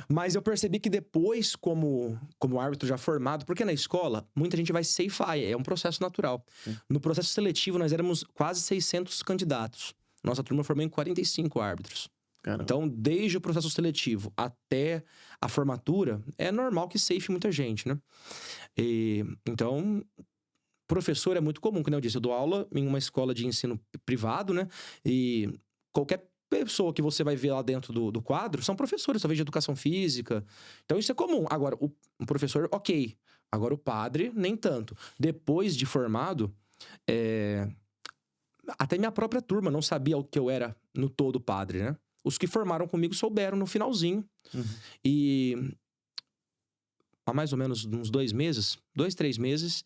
Mas eu percebi que depois, como árbitro já formado, porque na escola, muita gente vai ceifar, é um processo natural. No processo seletivo, nós éramos quase 600 candidatos. Nossa turma formou em 45 árbitros. Caramba. Então, desde o processo seletivo até a formatura, é normal que ceife muita gente, né? Então, professor é muito comum, como eu disse. Eu dou aula em uma escola de ensino privado, né? E qualquer pessoa que você vai ver lá dentro do quadro são professores, talvez de educação física. Então, isso é comum. Agora, o professor, ok. Agora, o padre, nem tanto. Depois de formado, até minha própria turma não sabia o que eu era no todo padre, né? Os que formaram comigo souberam no finalzinho. E há mais ou menos uns 2 meses, 2, 3 meses,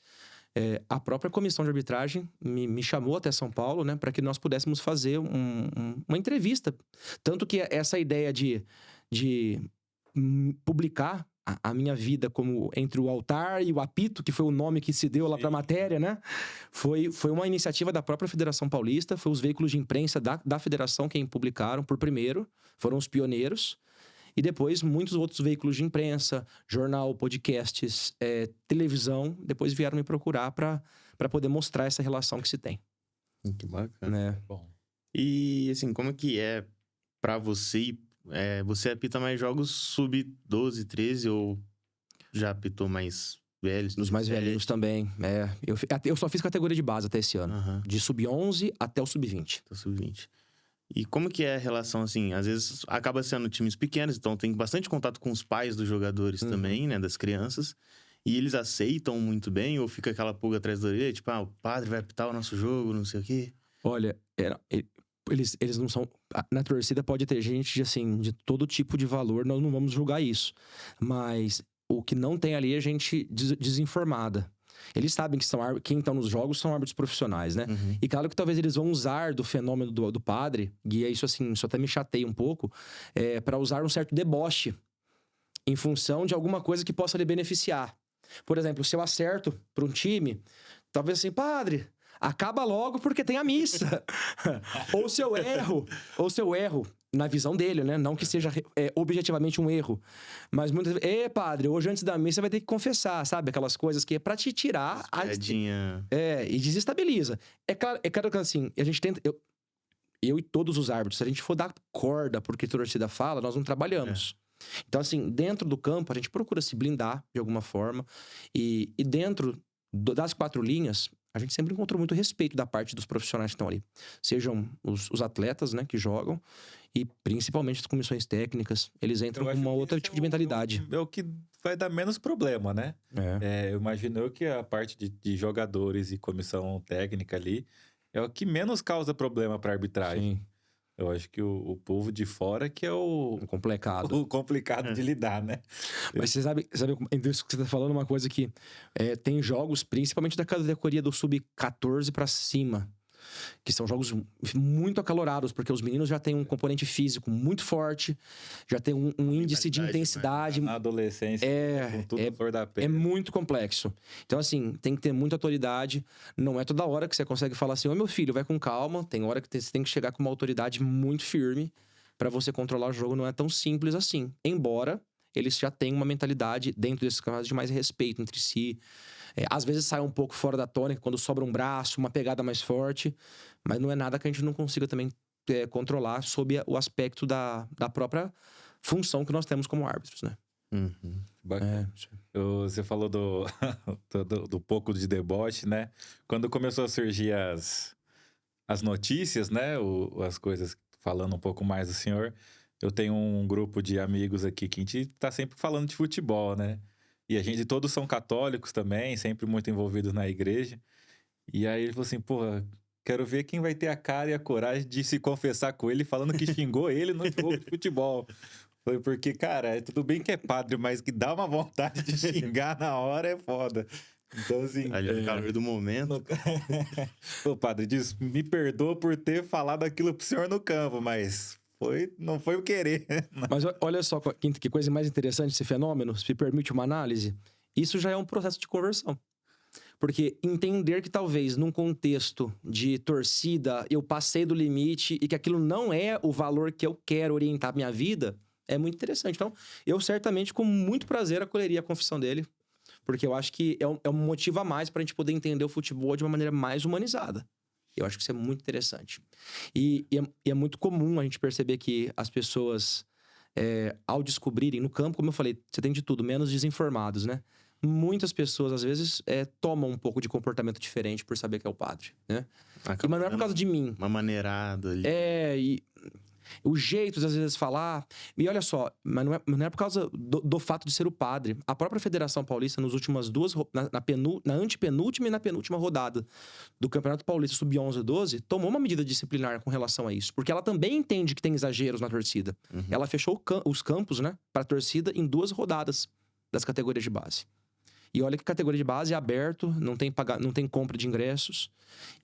a própria comissão de arbitragem me chamou até São Paulo, né, para que nós pudéssemos fazer uma entrevista. Tanto que essa ideia de publicar a minha vida como entre o altar e o apito, que foi o nome que se deu lá para a matéria, né? Foi uma iniciativa da própria Federação Paulista, foi os veículos de imprensa da federação quem publicaram por primeiro, foram os pioneiros. E depois, muitos outros veículos de imprensa, jornal, podcasts, televisão, depois vieram me procurar para poder mostrar essa relação que se tem. Que bacana. Bom. E, assim, como que é para você? Você apita mais jogos sub-12, 13 ou já apitou mais velhos? Nos mais velhinhos também. Eu só fiz categoria de base até esse ano. De sub-11 até o sub-20. Até o sub-20. E como que é a relação, assim? Às vezes acaba sendo times pequenos, então tem bastante contato com os pais dos jogadores também, né? Das crianças. E eles aceitam muito bem? Ou fica aquela pulga atrás da orelha? Tipo, o padre vai apitar o nosso jogo, não sei o quê? Olha, eles não são... Na torcida pode ter gente, assim, de todo tipo de valor, nós não vamos julgar isso. Mas o que não tem ali é gente desinformada. Eles sabem que quem estão nos jogos são árbitros profissionais, né? E claro que talvez eles vão usar do fenômeno do padre, e isso assim, isso até me chateia um pouco, para usar um certo deboche em função de alguma coisa que possa lhe beneficiar. Por exemplo, se eu acerto para um time, talvez assim, padre, acaba logo porque tem a missa. ou se eu erro, na visão dele, né? Não que seja objetivamente um erro. Mas muitas vezes, padre, hoje antes da missa você vai ter que confessar, sabe? Aquelas coisas que é pra te tirar... e desestabiliza. É claro que assim, a gente tenta... Eu e todos os árbitros, se a gente for dar corda porque a torcida fala, nós não trabalhamos. Então, assim, dentro do campo, a gente procura se blindar de alguma forma. E dentro das 4 linhas... A gente sempre encontrou muito respeito da parte dos profissionais que estão ali. Sejam os atletas, né, que jogam, e principalmente as comissões técnicas. Eles entram com uma outra tipo de mentalidade. É o que vai dar menos problema, né? Eu imagino que a parte de jogadores e comissão técnica ali é o que menos causa problema para arbitragem. Sim. Eu acho que o povo de fora que é o complicado de lidar, né? Mas você sabe isso que você tá falando, uma coisa que tem jogos, principalmente da categoria do sub-14 para cima, que são jogos muito acalorados, porque os meninos já têm um componente físico muito forte, já tem um índice de intensidade. Na adolescência, com tudo na flor da pele. É muito complexo. Então, assim, tem que ter muita autoridade. Não é toda hora que você consegue falar assim, meu filho, vai com calma. Tem hora que você tem que chegar com uma autoridade muito firme para você controlar o jogo. Não é tão simples assim. Embora eles já tenham uma mentalidade dentro desses campeonatos de mais respeito entre si. Às vezes sai um pouco fora da tônica, quando sobra um braço, uma pegada mais forte. Mas não é nada que a gente não consiga também controlar sob o aspecto da própria função que nós temos como árbitros, né? Bacana. Você falou do pouco de deboche, né? Quando começou a surgir as notícias, né? As coisas falando um pouco mais do senhor. Eu tenho um grupo de amigos aqui que a gente tá sempre falando de futebol, né? E a gente, todos são católicos também, sempre muito envolvidos na igreja. E aí ele falou assim, porra, quero ver quem vai ter a cara e a coragem de se confessar com ele falando que xingou ele no jogo de futebol. Foi porque, cara, tudo bem que é padre, mas que dá uma vontade de xingar na hora é foda. Então, assim... Ali no calor do momento. O padre diz, me perdoa por ter falado aquilo pro senhor no campo, mas não foi o querer. Mas olha só que coisa mais interessante esse fenômeno, se me permite uma análise. Isso já é um processo de conversão. Porque entender que talvez num contexto de torcida eu passei do limite e que aquilo não é o valor que eu quero orientar a minha vida, é muito interessante. Então, eu certamente com muito prazer acolheria a confissão dele, porque eu acho que é um motivo a mais pra gente poder entender o futebol de uma maneira mais humanizada. Eu acho que isso é muito interessante. E é muito comum a gente perceber que as pessoas, ao descobrirem no campo, como eu falei, você tem de tudo, menos desinformados, né? Muitas pessoas, às vezes, tomam um pouco de comportamento diferente por saber que é o padre, né? Mas não é por causa de mim. Uma maneirada ali. E o jeito de, às vezes, falar... E olha só, mas não é por causa do fato de ser o padre. A própria Federação Paulista, nas últimas duas... Na antepenúltima e na penúltima rodada do Campeonato Paulista Sub-11 e 12, tomou uma medida disciplinar com relação a isso. Porque ela também entende que tem exageros na torcida. Ela fechou os campos, né, pra torcida em 2 rodadas das categorias de base. E olha que categoria de base é aberto, não tem compra de ingressos.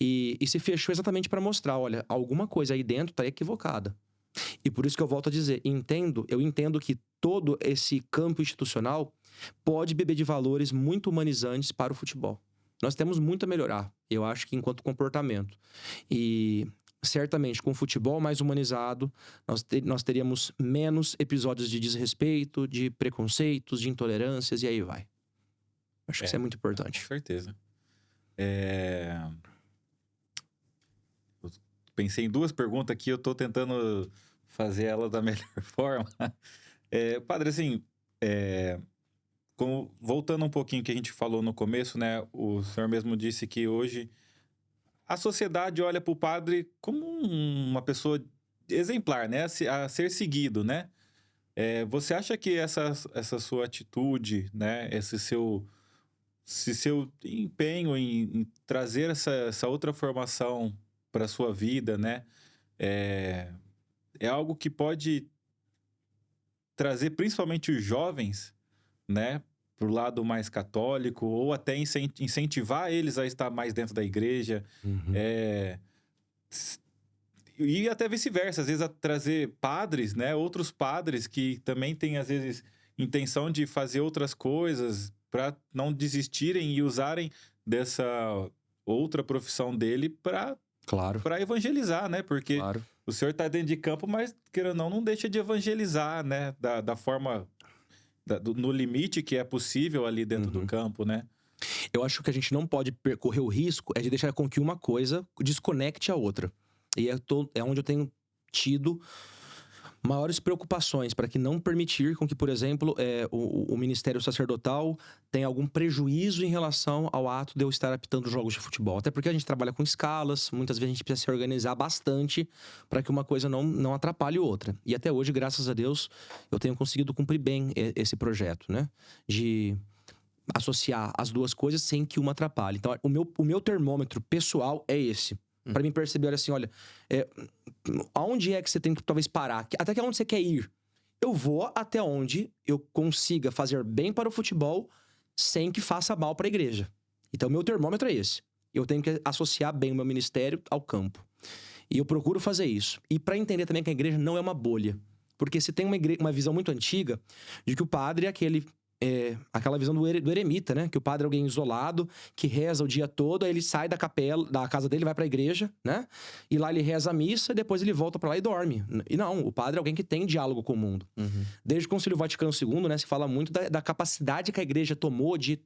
E se fechou exatamente para mostrar, olha, alguma coisa aí dentro tá equivocada. E por isso que eu volto a dizer, eu entendo que todo esse campo institucional pode beber de valores muito humanizantes para o futebol. Nós temos muito a melhorar, eu acho que enquanto comportamento. E certamente com o futebol mais humanizado, nós teríamos menos episódios de desrespeito, de preconceitos, de intolerâncias e aí vai. Acho que isso é muito importante. Com certeza. Eu pensei em 2 perguntas aqui, eu tô tentando fazer ela da melhor forma. Padre, assim, voltando um pouquinho que a gente falou no começo, né? O senhor mesmo disse que hoje a sociedade olha para o padre como uma pessoa exemplar, né? A ser seguido, né? Você acha que essa sua atitude, né? Esse seu empenho em trazer essa outra formação para a sua vida, né? É algo que pode trazer principalmente os jovens, né? Para o lado mais católico, ou até incentivar eles a estar mais dentro da igreja. E até vice-versa, às vezes a trazer padres, né? Outros padres que também têm, às vezes, intenção de fazer outras coisas para não desistirem e usarem dessa outra profissão dele para evangelizar, né? Porque o senhor está dentro de campo, mas, querendo ou não deixa de evangelizar, né? Da forma, no limite que é possível ali dentro do campo, né? Eu acho que a gente não pode correr o risco de deixar com que uma coisa desconecte a outra. E é onde eu tenho tido maiores preocupações para que não permitir com que, por exemplo, o ministério sacerdotal tenha algum prejuízo em relação ao ato de eu estar apitando jogos de futebol. Até porque a gente trabalha com escalas, muitas vezes a gente precisa se organizar bastante para que uma coisa não atrapalhe outra. E até hoje, graças a Deus, eu tenho conseguido cumprir bem esse projeto, né? De associar as duas coisas sem que uma atrapalhe. Então, o meu termômetro pessoal é esse. Para mim perceber, olha assim, aonde é que você tem que talvez parar? Até que onde você quer ir? Eu vou até onde eu consiga fazer bem para o futebol sem que faça mal para a igreja. Então, meu termômetro é esse. Eu tenho que associar bem o meu ministério ao campo. E eu procuro fazer isso. E para entender também que a igreja não é uma bolha. Porque se tem uma visão muito antiga de que o padre é aquela visão do eremita, né? Que o padre é alguém isolado, que reza o dia todo, aí ele sai da casa dele, vai pra igreja, né? E lá ele reza a missa, e depois ele volta pra lá e dorme. E não, o padre é alguém que tem diálogo com o mundo. Desde o Concílio Vaticano II, né? Se fala muito da capacidade que a igreja tomou de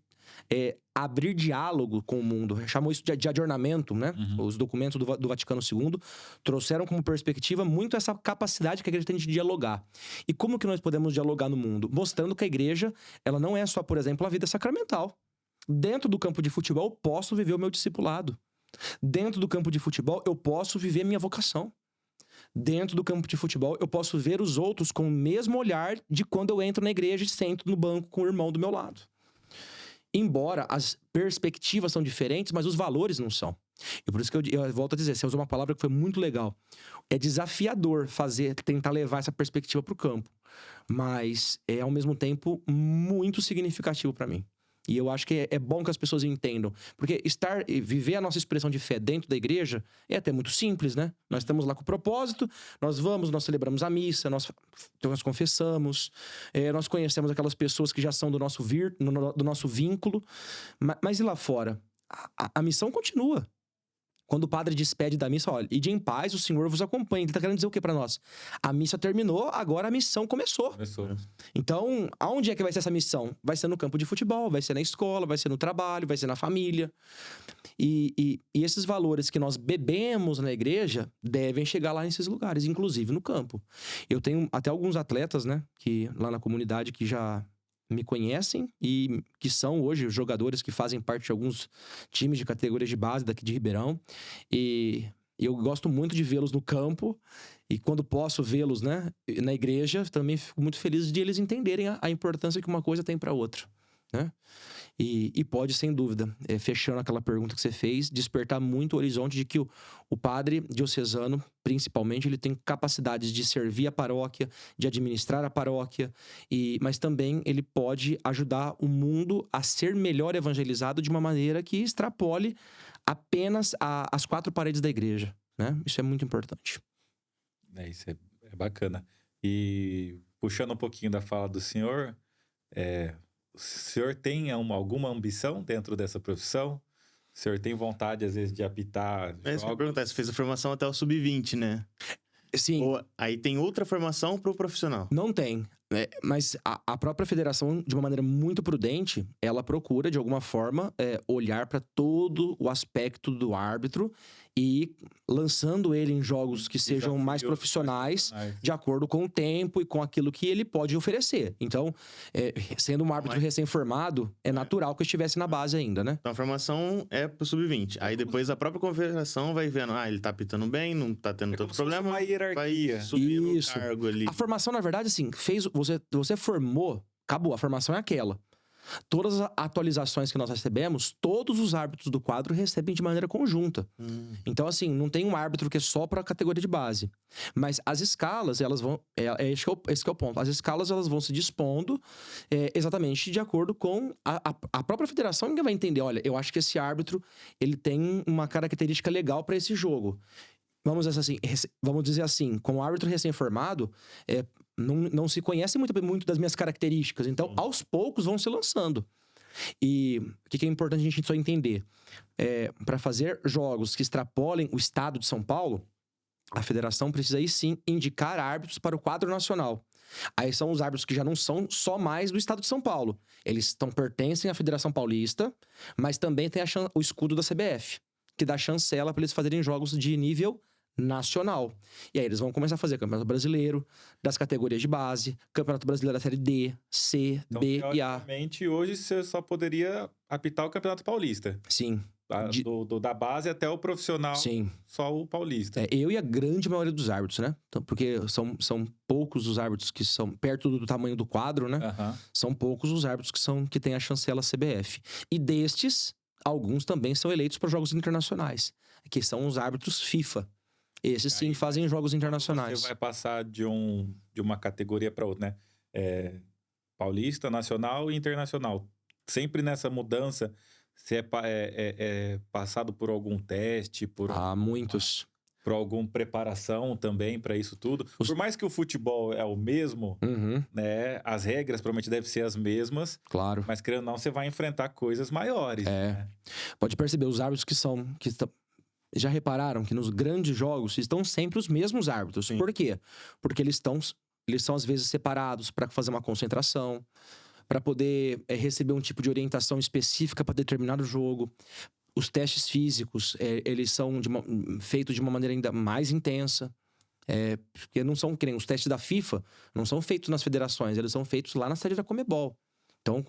abrir diálogo com o mundo. Chamou isso de adornamento, né? Os documentos do Vaticano II trouxeram como perspectiva muito essa capacidade que a igreja tem de dialogar. E como que nós podemos dialogar no mundo? Mostrando que a igreja, ela não é só, por exemplo, a vida sacramental. Dentro do campo de futebol, eu posso viver o meu discipulado. Dentro do campo de futebol, eu posso viver minha vocação. Dentro do campo de futebol, eu posso ver os outros com o mesmo olhar de quando eu entro na igreja e sento no banco com o irmão do meu lado. Embora as perspectivas são diferentes, mas os valores não são. E por isso que eu volto a dizer, você usou uma palavra que foi muito legal. É desafiador tentar levar essa perspectiva para o campo. Mas é, ao mesmo tempo, muito significativo para mim. E eu acho que é bom que as pessoas entendam. Porque viver a nossa expressão de fé dentro da igreja é até muito simples, né? Nós estamos lá com o propósito, nós celebramos a missa, nós confessamos, nós conhecemos aquelas pessoas que já são do nosso vínculo. Mas e lá fora? A missão continua. Quando o padre despede da missa, olha, ide em paz, o Senhor vos acompanha. Ele tá querendo dizer o que pra nós? A missa terminou, agora a missão começou. Então, aonde é que vai ser essa missão? Vai ser no campo de futebol, vai ser na escola, vai ser no trabalho, vai ser na família. E esses valores que nós bebemos na igreja devem chegar lá nesses lugares, inclusive no campo. Eu tenho até alguns atletas, né, que lá na comunidade que já me conhecem e que são hoje jogadores que fazem parte de alguns times de categorias de base daqui de Ribeirão. E eu gosto muito de vê-los no campo. E quando posso vê-los, né, na igreja, também fico muito feliz de eles entenderem a importância que uma coisa tem para outra, né? E pode, sem dúvida, fechando aquela pergunta que você fez, despertar muito o horizonte de que o padre diocesano, principalmente, ele tem capacidades de servir a paróquia, de administrar a paróquia, mas também ele pode ajudar o mundo a ser melhor evangelizado de uma maneira que extrapole apenas as quatro paredes da igreja, né? Isso é muito importante. Isso é bacana. E puxando um pouquinho da fala do senhor, o senhor tem alguma ambição dentro dessa profissão? O senhor tem vontade, às vezes, de apitar jogos? Mas me perguntar, você fez a formação até o sub-20, né? Sim. Ou aí tem outra formação pro profissional? Não tem. Mas a própria federação, de uma maneira muito prudente, ela procura, de alguma forma, olhar para todo o aspecto do árbitro e lançando ele em jogos que sejam mais profissionais, de acordo com o tempo e com aquilo que ele pode oferecer. Então, sendo um árbitro recém-formado, é natural que eu estivesse na base ainda, né? Então a formação é pro sub-20. Aí depois a própria confederação vai vendo, ele tá apitando bem, não tá tendo tanto problema. Uma hierarquia. Vai subir no cargo ali. A formação, na verdade, assim, você formou, acabou, a formação é aquela. Todas as atualizações que nós recebemos, todos os árbitros do quadro recebem de maneira conjunta. Então, assim, não tem um árbitro que é só para a categoria de base. Mas as escalas, elas vão... Esse que é o ponto. As escalas, elas vão se dispondo exatamente de acordo com a própria federação, que vai entender, olha, eu acho que esse árbitro, ele tem uma característica legal para esse jogo. Vamos dizer assim, como árbitro recém-formado, não se conhece muito das minhas características. Então, aos poucos, vão se lançando. E o que é importante a gente só entender? Para fazer jogos que extrapolem o estado de São Paulo, a federação precisa aí sim indicar árbitros para o quadro nacional. Aí são os árbitros que já não são só mais do estado de São Paulo. Eles pertencem à Federação Paulista, mas também tem o escudo da CBF, que dá chancela para eles fazerem jogos de nível nacional. E aí eles vão começar a fazer Campeonato Brasileiro, das categorias de base, Campeonato Brasileiro da Série D, C, então, B e A. Teoricamente, hoje você só poderia apitar o Campeonato Paulista. Sim. Da base até o profissional, sim, só o paulista. Eu e a grande maioria dos árbitros, né? Então, porque são poucos os árbitros que são perto do tamanho do quadro, né? São poucos os árbitros que têm a chancela CBF. E destes, alguns também são eleitos para jogos internacionais, que são os árbitros FIFA. Esses sim fazem jogos internacionais. Você vai passar de uma categoria para outra, né? Paulista, nacional e internacional. Sempre nessa mudança, você é passado por algum teste, muitos. Por alguma preparação também para isso tudo. Por mais que o futebol é o mesmo, né? As regras provavelmente devem ser as mesmas. Claro. Mas, querendo ou não, você vai enfrentar coisas maiores. Né? Pode perceber, os árbitros já repararam que nos grandes jogos estão sempre os mesmos árbitros. Sim. Por quê? Porque eles são às vezes separados para fazer uma concentração, para poder receber um tipo de orientação específica para determinado jogo. Os testes físicos, eles são feitos de uma maneira ainda mais intensa. Porque não são que nem os testes da FIFA, não são feitos nas federações, eles são feitos lá na sede da Conmebol. Então,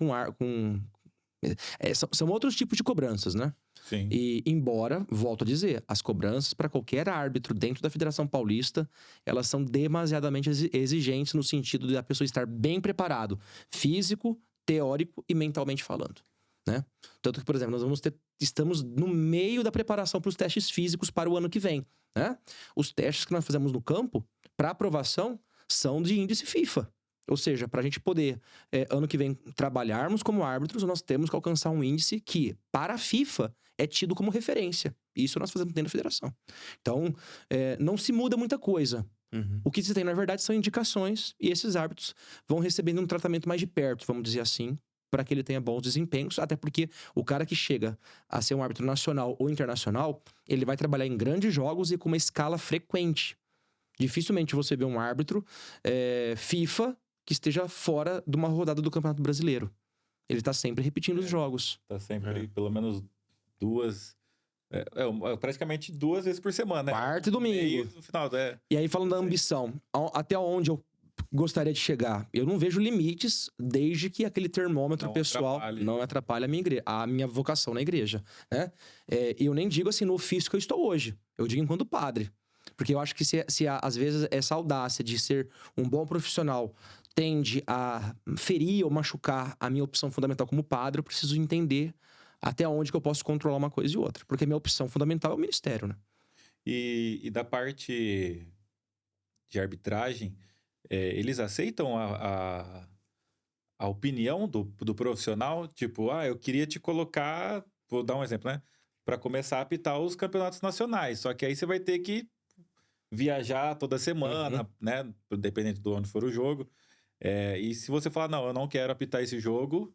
são outros tipos de cobranças, né? Sim. E, embora, volto a dizer, as cobranças para qualquer árbitro dentro da Federação Paulista, elas são demasiadamente exigentes no sentido de a pessoa estar bem preparado, físico, teórico e mentalmente falando, né? Tanto que, por exemplo, estamos no meio da preparação para os testes físicos para o ano que vem, né? Os testes que nós fazemos no campo, para aprovação, são de índice FIFA. Ou seja, para a gente poder, ano que vem, trabalharmos como árbitros, nós temos que alcançar um índice que, para a FIFA, é tido como referência. Isso nós fazemos dentro da federação. Então, não se muda muita coisa. Uhum. O que se tem, na verdade, são indicações, e esses árbitros vão recebendo um tratamento mais de perto, vamos dizer assim, para que ele tenha bons desempenhos, até porque o cara que chega a ser um árbitro nacional ou internacional, ele vai trabalhar em grandes jogos e com uma escala frequente. Dificilmente você vê um árbitro FIFA que esteja fora de uma rodada do Campeonato Brasileiro. Ele tá sempre repetindo os jogos. Tá sempre pelo menos duas... praticamente 2 vezes por semana, né? Quarta e domingo. No final, E aí, falando da ambição, até onde eu gostaria de chegar? Eu não vejo limites desde que aquele termômetro Não pessoal atrapalhe. não atrapalhe a minha vocação na igreja, né? E eu nem digo assim no ofício que eu estou hoje. Eu digo enquanto padre. Porque eu acho que se às vezes essa audácia de ser um bom profissional tende a ferir ou machucar a minha opção fundamental como padre, eu preciso entender até onde que eu posso controlar uma coisa e outra. Porque a minha opção fundamental é o ministério, né? E da parte de arbitragem, eles aceitam a opinião do profissional? Tipo, eu queria te colocar, vou dar um exemplo, né? Para começar a apitar os campeonatos nacionais. Só que aí você vai ter que viajar toda semana, né? Dependendo de onde for o jogo. E se você falar, não, eu não quero apitar esse jogo,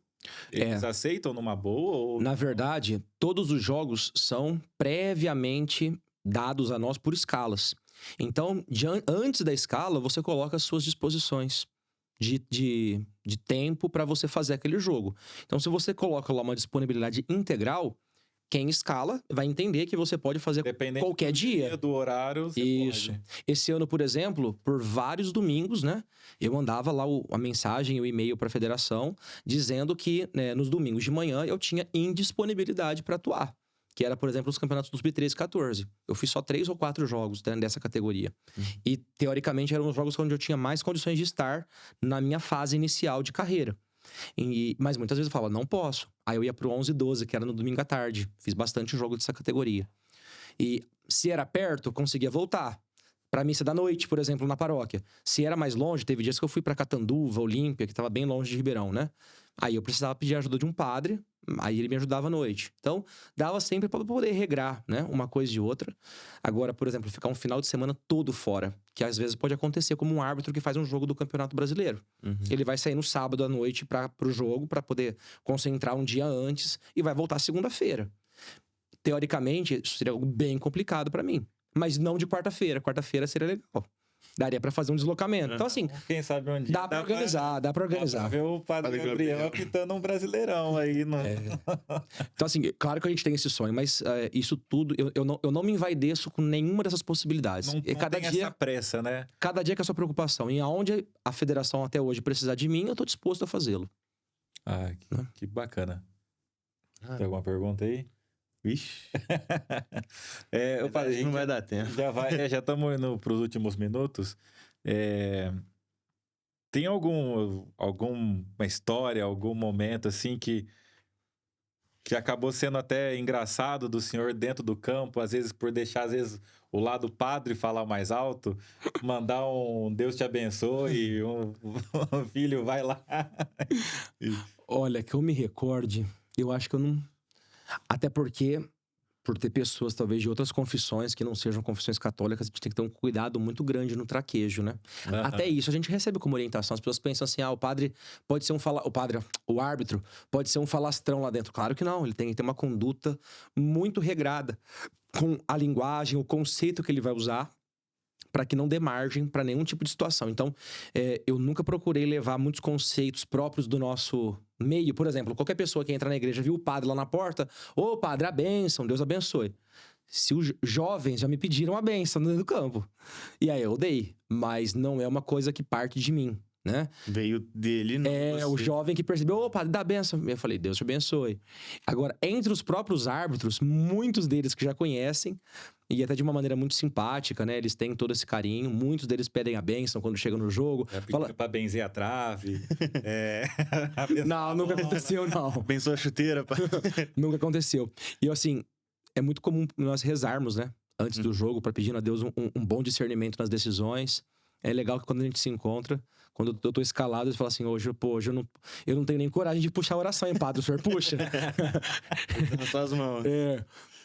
eles aceitam numa boa? Ou... Na verdade, todos os jogos são previamente dados a nós por escalas. Então, antes da escala, você coloca as suas disposições de tempo para você fazer aquele jogo. Então, se você coloca lá uma disponibilidade integral, quem escala vai entender que você pode fazer dependendo qualquer dia. Do horário, você Isso. pode. Esse ano, por exemplo, por vários domingos, né? Eu mandava lá a mensagem, o e-mail para a federação, dizendo que nos domingos de manhã eu tinha indisponibilidade para atuar. Que era, por exemplo, os campeonatos dos B13 e 14. Eu fiz só 3 ou 4 jogos dessa categoria. E, teoricamente, eram os jogos onde eu tinha mais condições de estar na minha fase inicial de carreira. Mas muitas vezes eu falava, não posso. Aí eu ia pro 11 e 12, que era no domingo à tarde. Fiz bastante jogo dessa categoria. E se era perto, eu conseguia voltar pra missa da noite, por exemplo, na paróquia. Se era mais longe, teve dias que eu fui pra Catanduva, Olímpia, que tava bem longe de Ribeirão, né? Aí eu precisava pedir a ajuda de um padre, aí ele me ajudava à noite. Então, dava sempre pra poder regrar, né? Uma coisa e outra. Agora, por exemplo, ficar um final de semana todo fora, que às vezes pode acontecer como um árbitro que faz um jogo do Campeonato Brasileiro. Ele vai sair no sábado à noite pro jogo, pra poder concentrar um dia antes e vai voltar segunda-feira. Teoricamente, isso seria algo bem complicado pra mim. Mas não de quarta-feira. Quarta-feira seria legal. Daria pra fazer um deslocamento. Então, assim, Quem sabe onde dá pra organizar. Dá pra ver o Padre Gabriel apitando um brasileirão aí. No... Então, assim, claro que a gente tem esse sonho, mas isso tudo, eu não me envaideço com nenhuma dessas possibilidades. Não Cada tem dia, essa pressa, né? cada dia que é a sua preocupação. E aonde a federação até hoje precisar de mim, eu tô disposto a fazê-lo. Que bacana. Tem alguma pergunta aí? Vixe. Eu falei, Não vai dar tempo. Já estamos indo para os últimos minutos. Tem alguma história, algum momento assim que acabou sendo até engraçado do senhor dentro do campo, às vezes por deixar o lado padre falar mais alto, mandar um Deus te abençoe, um filho vai lá. Olha, que eu me recorde, eu acho que eu não... Até porque, por ter pessoas talvez de outras confissões que não sejam confissões católicas, a gente tem que ter um cuidado muito grande no traquejo, né? Até isso a gente recebe como orientação. As pessoas pensam assim, o padre pode ser o árbitro pode ser um falastrão lá dentro. Claro que não, ele tem que ter uma conduta muito regrada com a linguagem, o conceito que ele vai usar para que não dê margem para nenhum tipo de situação. Então, eu nunca procurei levar muitos conceitos próprios do nosso meio. Por exemplo, qualquer pessoa que entra na igreja viu o padre lá na porta, ô padre, a bênção, Deus abençoe. Se os jovens já me pediram a bênção dentro do campo. E aí eu dei, mas não é uma coisa que parte de mim, né? Veio dele, não você. O jovem que percebeu, opa, dá benção. Eu falei, Deus te abençoe. Agora, entre os próprios árbitros, muitos deles que já conhecem, e até de uma maneira muito simpática, né? Eles têm todo esse carinho. Muitos deles pedem a bênção quando chegam no jogo. Fala pra benzer a trave. Não, nunca aconteceu, não. Pensou a chuteira, pá. Nunca aconteceu. E assim, é muito comum nós rezarmos, né? Antes do jogo, para pedir a Deus um bom discernimento nas decisões. É legal que quando a gente se encontra, quando eu tô escalado, eu falo assim, hoje eu não tenho nem coragem de puxar a oração, hein, padre? O senhor puxa? Nas suas mãos.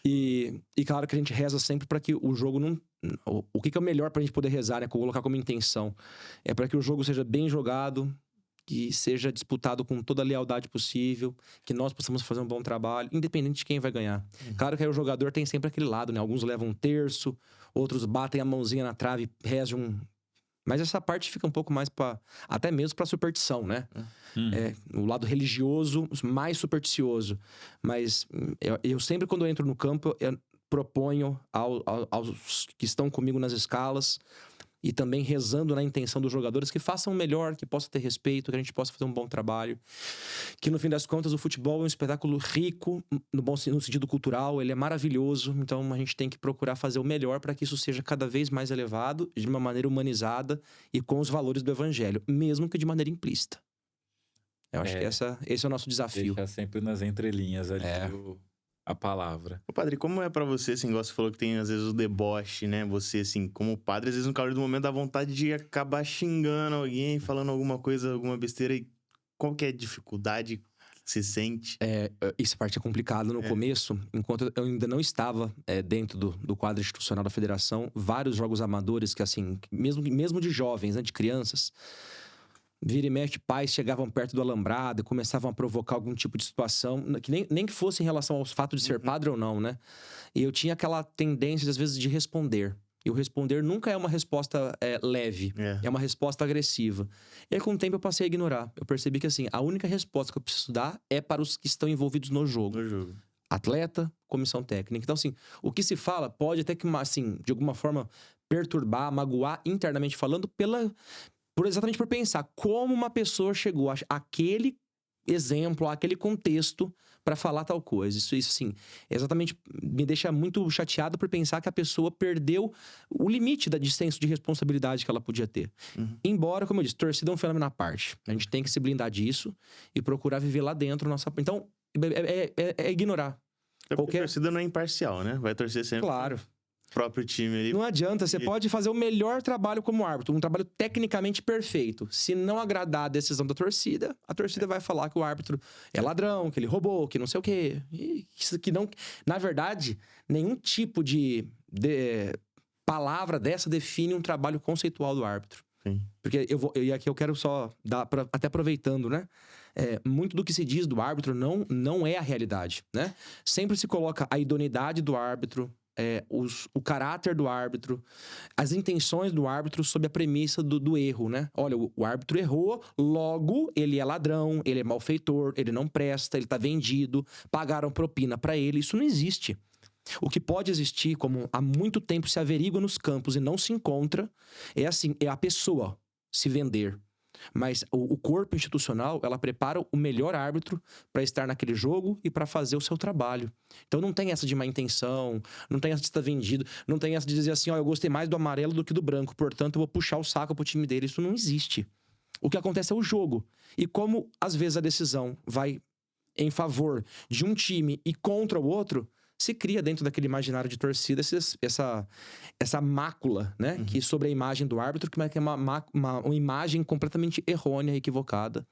E claro que a gente reza sempre para que o jogo não... O que é o melhor pra gente poder rezar, né? Colocar como intenção. É para que o jogo seja bem jogado, que seja disputado com toda a lealdade possível, que nós possamos fazer um bom trabalho, independente de quem vai ganhar. Claro que aí o jogador tem sempre aquele lado, né? Alguns levam um terço, outros batem a mãozinha na trave e rezam Mas essa parte fica um pouco mais até mesmo para superstição, né? O lado religioso, mais supersticioso. Mas eu sempre, quando eu entro no campo, eu proponho aos que estão comigo nas escalas e também rezando na intenção dos jogadores que façam o melhor, que possa ter respeito, que a gente possa fazer um bom trabalho. Que no fim das contas o futebol é um espetáculo rico, no sentido cultural, ele é maravilhoso. Então a gente tem que procurar fazer o melhor para que isso seja cada vez mais elevado, de uma maneira humanizada e com os valores do evangelho, mesmo que de maneira implícita. Eu acho que esse é o nosso desafio. Deixar sempre nas entrelinhas ali a palavra. Ô, padre, como é pra você, assim, igual você falou que tem, às vezes, o deboche, né? Você, assim, como padre, às vezes, no calor do momento, dá vontade de acabar xingando alguém, falando alguma coisa, alguma besteira. E qual que é a dificuldade que você sente? Essa parte é complicada no começo, enquanto eu ainda não estava dentro do quadro institucional da federação. Vários jogos amadores que, assim, mesmo de jovens, né, de crianças... Vira e mexe, pais chegavam perto do alambrado e começavam a provocar algum tipo de situação, que nem que fosse em relação aos fatos de ser padre ou não, né? E eu tinha aquela tendência, às vezes, de responder. E o responder nunca é uma resposta leve, é uma resposta agressiva. E aí, com o tempo, eu passei a ignorar. Eu percebi que, assim, a única resposta que eu preciso dar é para os que estão envolvidos no jogo. Atleta, comissão técnica. Então, assim, o que se fala pode até que, assim, de alguma forma, perturbar, magoar, internamente falando, exatamente por pensar como uma pessoa chegou àquele exemplo, àquele contexto para falar tal coisa. Isso assim, exatamente me deixa muito chateado por pensar que a pessoa perdeu o limite de senso de responsabilidade que ela podia ter. Embora, como eu disse, torcida é um fenômeno à parte. A gente tem que se blindar disso e procurar viver lá dentro. Então, é ignorar. A torcida não é imparcial, né? Vai torcer sempre. Claro. Próprio time ali. Não adianta, você pode fazer o melhor trabalho como árbitro, um trabalho tecnicamente perfeito. Se não agradar a decisão da torcida, a torcida vai falar que o árbitro é ladrão, que ele roubou, que não sei o quê. Que não... Na verdade, nenhum tipo de palavra dessa define um trabalho conceitual do árbitro. Sim. Porque e aqui eu quero só dar, até aproveitando, né? Muito do que se diz do árbitro não é a realidade, né? Sempre se coloca a idoneidade do árbitro, o caráter do árbitro, as intenções do árbitro sob a premissa do erro, né? Olha, o árbitro errou, logo ele é ladrão, ele é malfeitor, ele não presta, ele tá vendido, pagaram propina pra ele. Isso não existe. O que pode existir, como há muito tempo se averigua nos campos e não se encontra, é a pessoa se vender. Mas o corpo institucional, ela prepara o melhor árbitro para estar naquele jogo e para fazer o seu trabalho. Então não tem essa de má intenção, não tem essa de estar vendido, não tem essa de dizer assim, eu gostei mais do amarelo do que do branco, portanto eu vou puxar o saco pro time dele. Isso não existe. O que acontece é o jogo. E como às vezes a decisão vai em favor de um time e contra o outro, se cria dentro daquele imaginário de torcida essa mácula, né? Que sobre a imagem do árbitro, que é uma imagem completamente errônea, equivocada.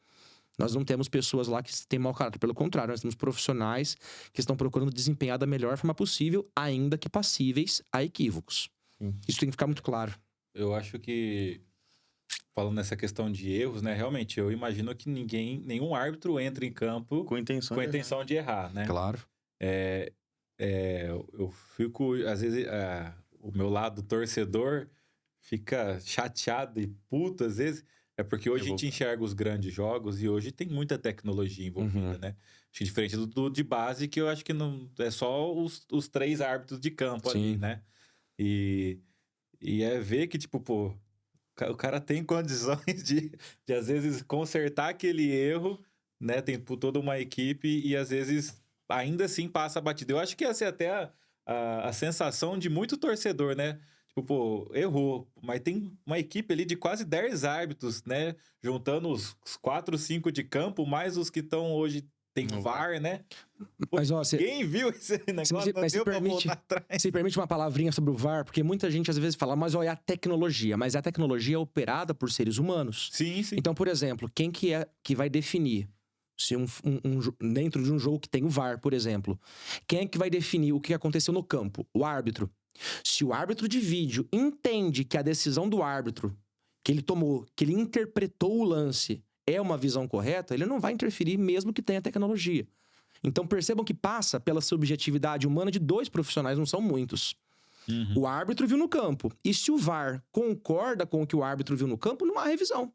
Nós não temos pessoas lá que têm mau caráter. Pelo contrário, nós temos profissionais que estão procurando desempenhar da melhor forma possível, ainda que passíveis a equívocos. Isso tem que ficar muito claro. Eu acho que, falando nessa questão de erros, né? Realmente, eu imagino que nenhum árbitro entra em campo com a intenção de errar, né? Claro. Eu fico, às vezes, o meu lado torcedor fica chateado e puto às vezes, é porque hoje a gente enxerga os grandes jogos e hoje tem muita tecnologia envolvida, né? Acho que diferente do de base, que eu acho que não é só os 3 árbitros de campo ali, Sim. né? E é ver que, tipo, pô, o cara tem condições de às vezes consertar aquele erro, né? Tem toda uma equipe e às vezes ainda assim passa a batida. Eu acho que essa é até a sensação de muito torcedor, né? Tipo, pô, errou, mas tem uma equipe ali de quase 10 árbitros, né? Juntando os 4, 5 de campo, mais os que estão hoje. Tem No VAR, né? Pô, Mas, ó, ninguém viu esse negócio, não deu pra voltar atrás. Se permite uma palavrinha sobre o VAR, porque muita gente às vezes fala, mas olha, é a tecnologia. Mas a tecnologia é operada por seres humanos. Sim, sim. Então, por exemplo, quem que vai definir se dentro de um jogo que tem o VAR, por exemplo, quem é que vai definir o que aconteceu no campo? O árbitro. Se o árbitro de vídeo entende que a decisão do árbitro que ele tomou, que ele interpretou o lance, é uma visão correta, ele não vai interferir mesmo que tenha tecnologia. Então percebam que passa pela subjetividade humana de 2 profissionais, não são muitos. Uhum. O árbitro viu no campo. E se o VAR concorda com o que o árbitro viu no campo, não há revisão.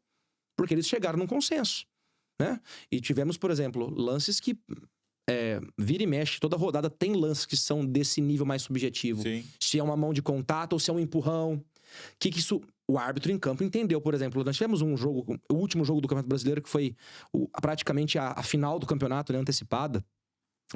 Porque eles chegaram num consenso, né? E tivemos, por exemplo, lances que vira e mexe, toda rodada tem lances que são desse nível mais subjetivo. Sim. Se é uma mão de contato ou se é um empurrão. Que isso o árbitro em campo entendeu, por exemplo. Nós tivemos um jogo, o último jogo do Campeonato Brasileiro, que foi praticamente a final do campeonato, né, antecipada.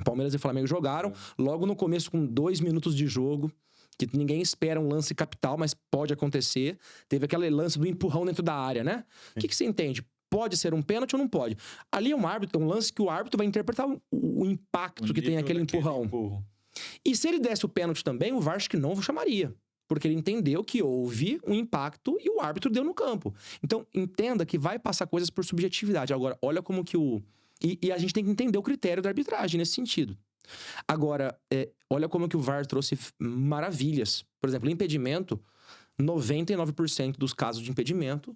Palmeiras e Flamengo jogaram logo no começo, com 2 minutos de jogo, que ninguém espera um lance capital, mas pode acontecer. Teve aquele lance do empurrão dentro da área, né? O que você entende? Pode ser um pênalti ou não pode? Ali é um lance que o árbitro vai interpretar o impacto que tem aquele empurrão. E se ele desse o pênalti também, o VAR acho que não chamaria. Porque ele entendeu que houve um impacto e o árbitro deu no campo. Então, entenda que vai passar coisas por subjetividade. Agora, olha como que E a gente tem que entender o critério da arbitragem nesse sentido. Agora, olha como que o VAR trouxe maravilhas. Por exemplo, impedimento, 99% dos casos de impedimento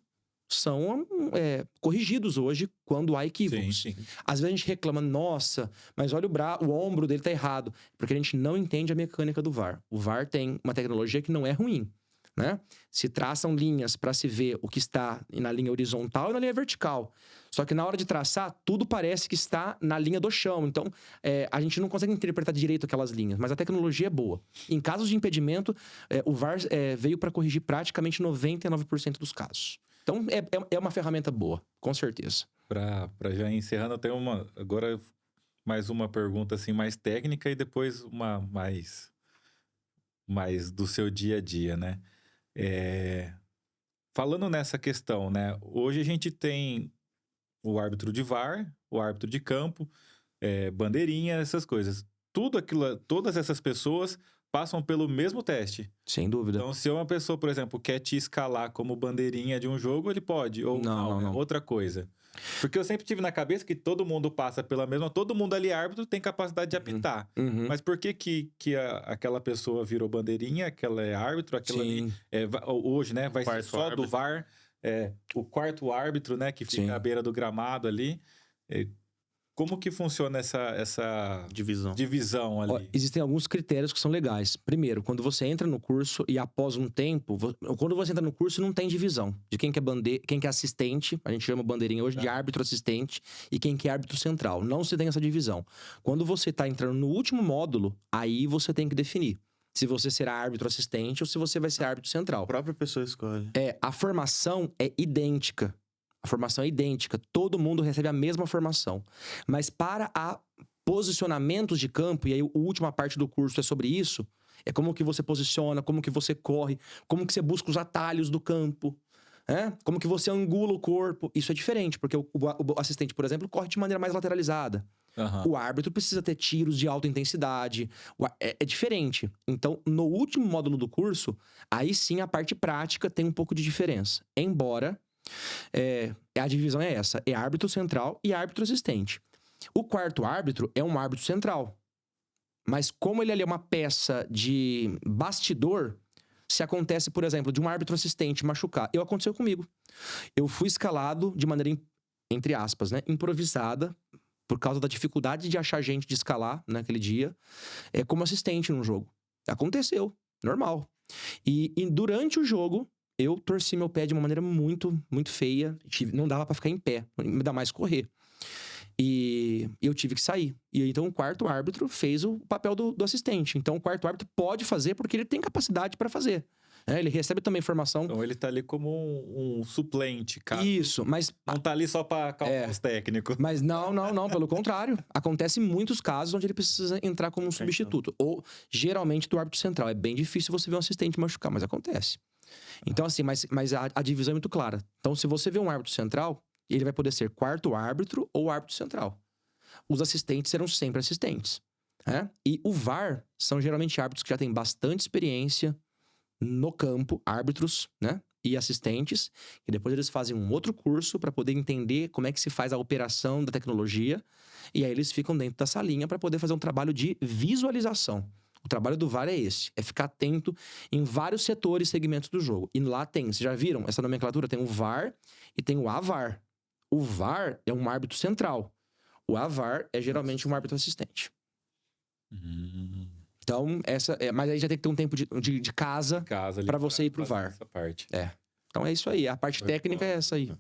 são corrigidos hoje quando há equívocos. Sim, sim. Às vezes a gente reclama, nossa, mas olha o ombro dele tá errado. Porque a gente não entende a mecânica do VAR. O VAR tem uma tecnologia que não é ruim, né? Se traçam linhas para se ver o que está na linha horizontal e na linha vertical. Só que na hora de traçar, tudo parece que está na linha do chão. Então, a gente não consegue interpretar direito aquelas linhas, mas a tecnologia é boa. Em casos de impedimento, o VAR veio para corrigir praticamente 99% dos casos. Então, é uma ferramenta boa, com certeza. Para já encerrando, eu tenho agora mais uma pergunta assim, mais técnica e depois uma mais do seu dia a dia, né? Falando nessa questão, né? Hoje a gente tem o árbitro de VAR, o árbitro de campo, bandeirinha, essas coisas. Todas essas pessoas passam pelo mesmo teste. Sem dúvida. Então, se uma pessoa, por exemplo, quer te escalar como bandeirinha de um jogo, ele pode. Ou não. É outra coisa. Porque eu sempre tive na cabeça que todo mundo passa pela mesma... Todo mundo ali, árbitro, tem capacidade de apitar. Uhum. Mas por que aquela pessoa virou bandeirinha, aquela é árbitro, aquela ali... hoje, né? Vai ser só do VAR. O quarto árbitro, né? Que fica à beira do gramado ali. Como que funciona essa divisão ali? Existem alguns critérios que são legais. Primeiro, quando você entra no curso e após um tempo... Quando você entra no curso, não tem divisão. De quem que é quem que é assistente, a gente chama bandeirinha hoje de árbitro assistente, e quem que é árbitro central. Não se tem essa divisão. Quando você está entrando no último módulo, aí você tem que definir se você será árbitro assistente ou se você vai ser árbitro central. A própria pessoa escolhe. A formação é idêntica. A formação é idêntica, todo mundo recebe a mesma formação. Mas para posicionamentos de campo, e aí a última parte do curso é sobre isso, é como que você posiciona, como que você corre, como que você busca os atalhos do campo, como que você angula o corpo. Isso é diferente, porque o assistente, por exemplo, corre de maneira mais lateralizada. Uhum. O árbitro precisa ter tiros de alta intensidade. É diferente. Então, no último módulo do curso, aí sim a parte prática tem um pouco de diferença. Embora... a divisão é essa, é árbitro central e árbitro assistente. O quarto árbitro é um árbitro central, mas como ele ali é uma peça de bastidor, se acontece, por exemplo, de um árbitro assistente machucar, aconteceu comigo. Eu fui escalado de maneira, entre aspas, né, improvisada, por causa da dificuldade de achar gente de escalar naquele dia, como assistente num jogo. Aconteceu, normal. E durante o jogo, eu torci meu pé de uma maneira muito, muito feia. Não dava pra ficar em pé, ainda mais correr. E eu tive que sair. E então o quarto árbitro fez o papel do assistente. Então o quarto árbitro pode fazer porque ele tem capacidade para fazer. Ele recebe também informação. Então ele tá ali como um suplente, cara. Isso, mas Não tá ali só pra calmar os técnicos. Mas não, pelo contrário. Acontece muitos casos onde ele precisa entrar como um substituto. Ou, geralmente, do árbitro central. É bem difícil você ver um assistente machucar, mas acontece. Então, assim, mas a divisão é muito clara. Então, se você vê um árbitro central, ele vai poder ser quarto árbitro ou árbitro central. Os assistentes serão sempre assistentes. E o VAR são geralmente árbitros que já têm bastante experiência no campo, árbitros, e assistentes, e depois eles fazem um outro curso para poder entender como é que se faz a operação da tecnologia, e aí eles ficam dentro da salinha para poder fazer um trabalho de visualização. O trabalho do VAR é esse, é ficar atento em vários setores e segmentos do jogo. E lá tem, vocês já viram essa nomenclatura? Tem o VAR e tem o AVAR. O VAR é um árbitro central. O AVAR é geralmente um árbitro assistente. Então, mas aí já tem que ter um tempo de casa para você ir pro VAR. Essa parte. Então é isso aí. A parte técnica é essa aí.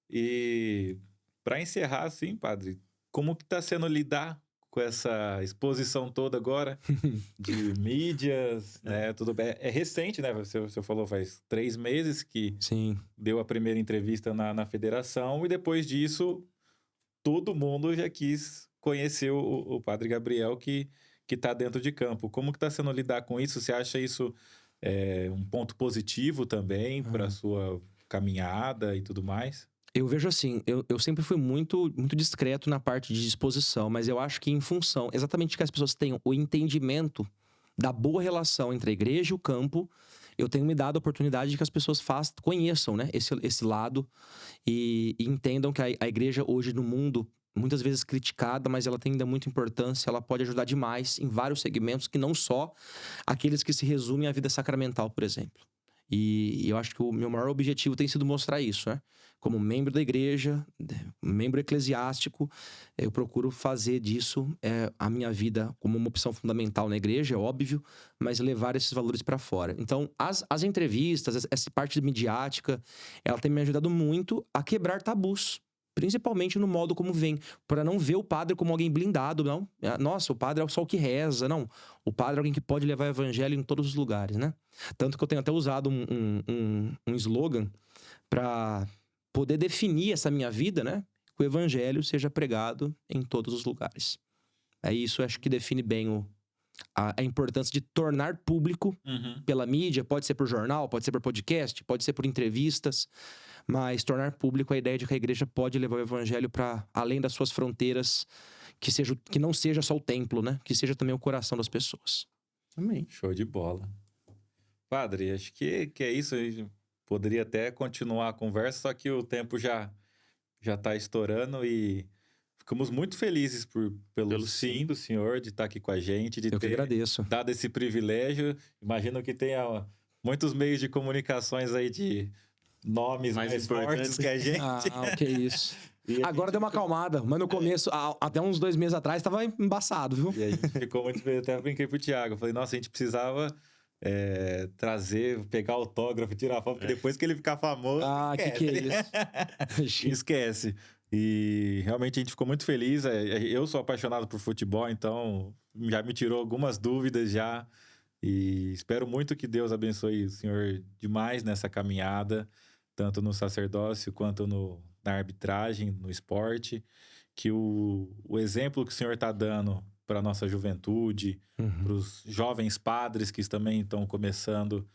E para encerrar, assim, padre, como que tá sendo lidar com essa exposição toda agora de mídias, né? Tudo bem. É recente, né? Você falou faz 3 meses que Sim. deu a primeira entrevista na federação e depois disso todo mundo já quis conhecer o padre Gabriel que tá dentro de campo. Como que tá sendo lidar com isso? Você acha isso um ponto positivo também para a sua caminhada e tudo mais? Eu vejo assim, eu sempre fui muito, muito discreto na parte de exposição, mas eu acho que em função exatamente que as pessoas tenham o entendimento da boa relação entre a igreja e o campo, eu tenho me dado a oportunidade de que as pessoas conheçam, esse lado e entendam que a igreja hoje no mundo, muitas vezes criticada, mas ela tem ainda muita importância, ela pode ajudar demais em vários segmentos, que não só aqueles que se resumem à vida sacramental, por exemplo. E eu acho que o meu maior objetivo tem sido mostrar isso, Como membro da igreja, membro eclesiástico, eu procuro fazer disso a minha vida como uma opção fundamental na igreja, é óbvio, mas levar esses valores para fora. Então, as entrevistas, essa parte midiática, ela tem me ajudado muito a quebrar tabus. Principalmente no modo como vem, para não ver o padre como alguém blindado, não. Nossa, o padre é só o que reza, não. O padre é alguém que pode levar o evangelho em todos os lugares, Tanto que eu tenho até usado um slogan para poder definir essa minha vida, Que o evangelho seja pregado em todos os lugares. É isso, acho que define bem a importância de tornar público pela mídia, pode ser por jornal, pode ser por podcast, pode ser por entrevistas, mas tornar público a ideia de que a igreja pode levar o evangelho para além das suas fronteiras, que não seja só o templo, que seja também o coração das pessoas. Amém. Show de bola. Padre, acho que é isso. Poderia até continuar a conversa, só que o tempo já tá estourando e ficamos muito felizes pelo sim do senhor de estar aqui com a gente, de Eu que ter agradeço. dado esse privilégio. Imagino que tenha muitos meios de comunicações aí de nomes mais fortes que a gente. Que isso. E Agora deu uma acalmada, mas no começo, até uns 2 meses atrás, tava embaçado, viu? E a gente ficou muito feliz, até brinquei pro Thiago. Falei, nossa, a gente precisava pegar autógrafo, tirar foto, porque depois que ele ficar famoso, esquece. Que é isso? Esquece. E realmente a gente ficou muito feliz. Eu sou apaixonado por futebol, então já me tirou algumas dúvidas já. E espero muito que Deus abençoe o senhor demais nessa caminhada, tanto no sacerdócio quanto na arbitragem, no esporte. Que o exemplo que o senhor está dando para a nossa juventude, para os jovens padres que também estão começando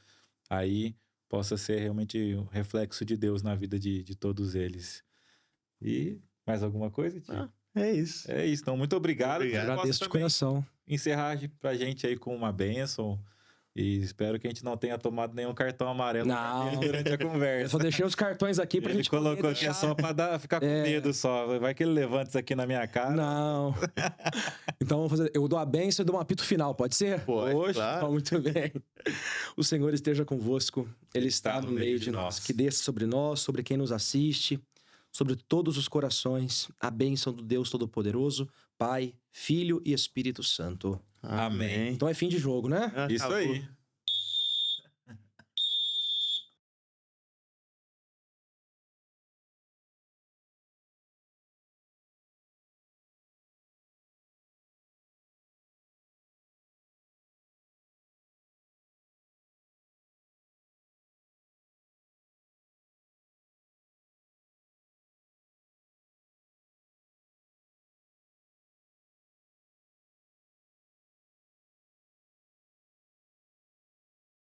aí, possa ser realmente um reflexo de Deus na vida de todos eles. E mais alguma coisa, Tio? É isso. É isso. Então, muito obrigado. Agradeço de coração. Encerrar pra gente aí com uma bênção. E espero que a gente não tenha tomado nenhum cartão amarelo durante a conversa. Eu só deixei os cartões aqui pra gente poder colocou aqui só pra ficar com medo só. Vai que ele levanta isso aqui na minha cara. Não. Então vamos fazer. Eu dou a bênção e dou um apito final, pode ser? Pode, claro. Muito bem. O Senhor esteja convosco. Ele está no meio de nós. Que desça sobre nós, sobre quem nos assiste, sobre todos os corações, a bênção do Deus Todo-Poderoso, Pai, Filho e Espírito Santo. Amém. Então é fim de jogo, né? Isso aí.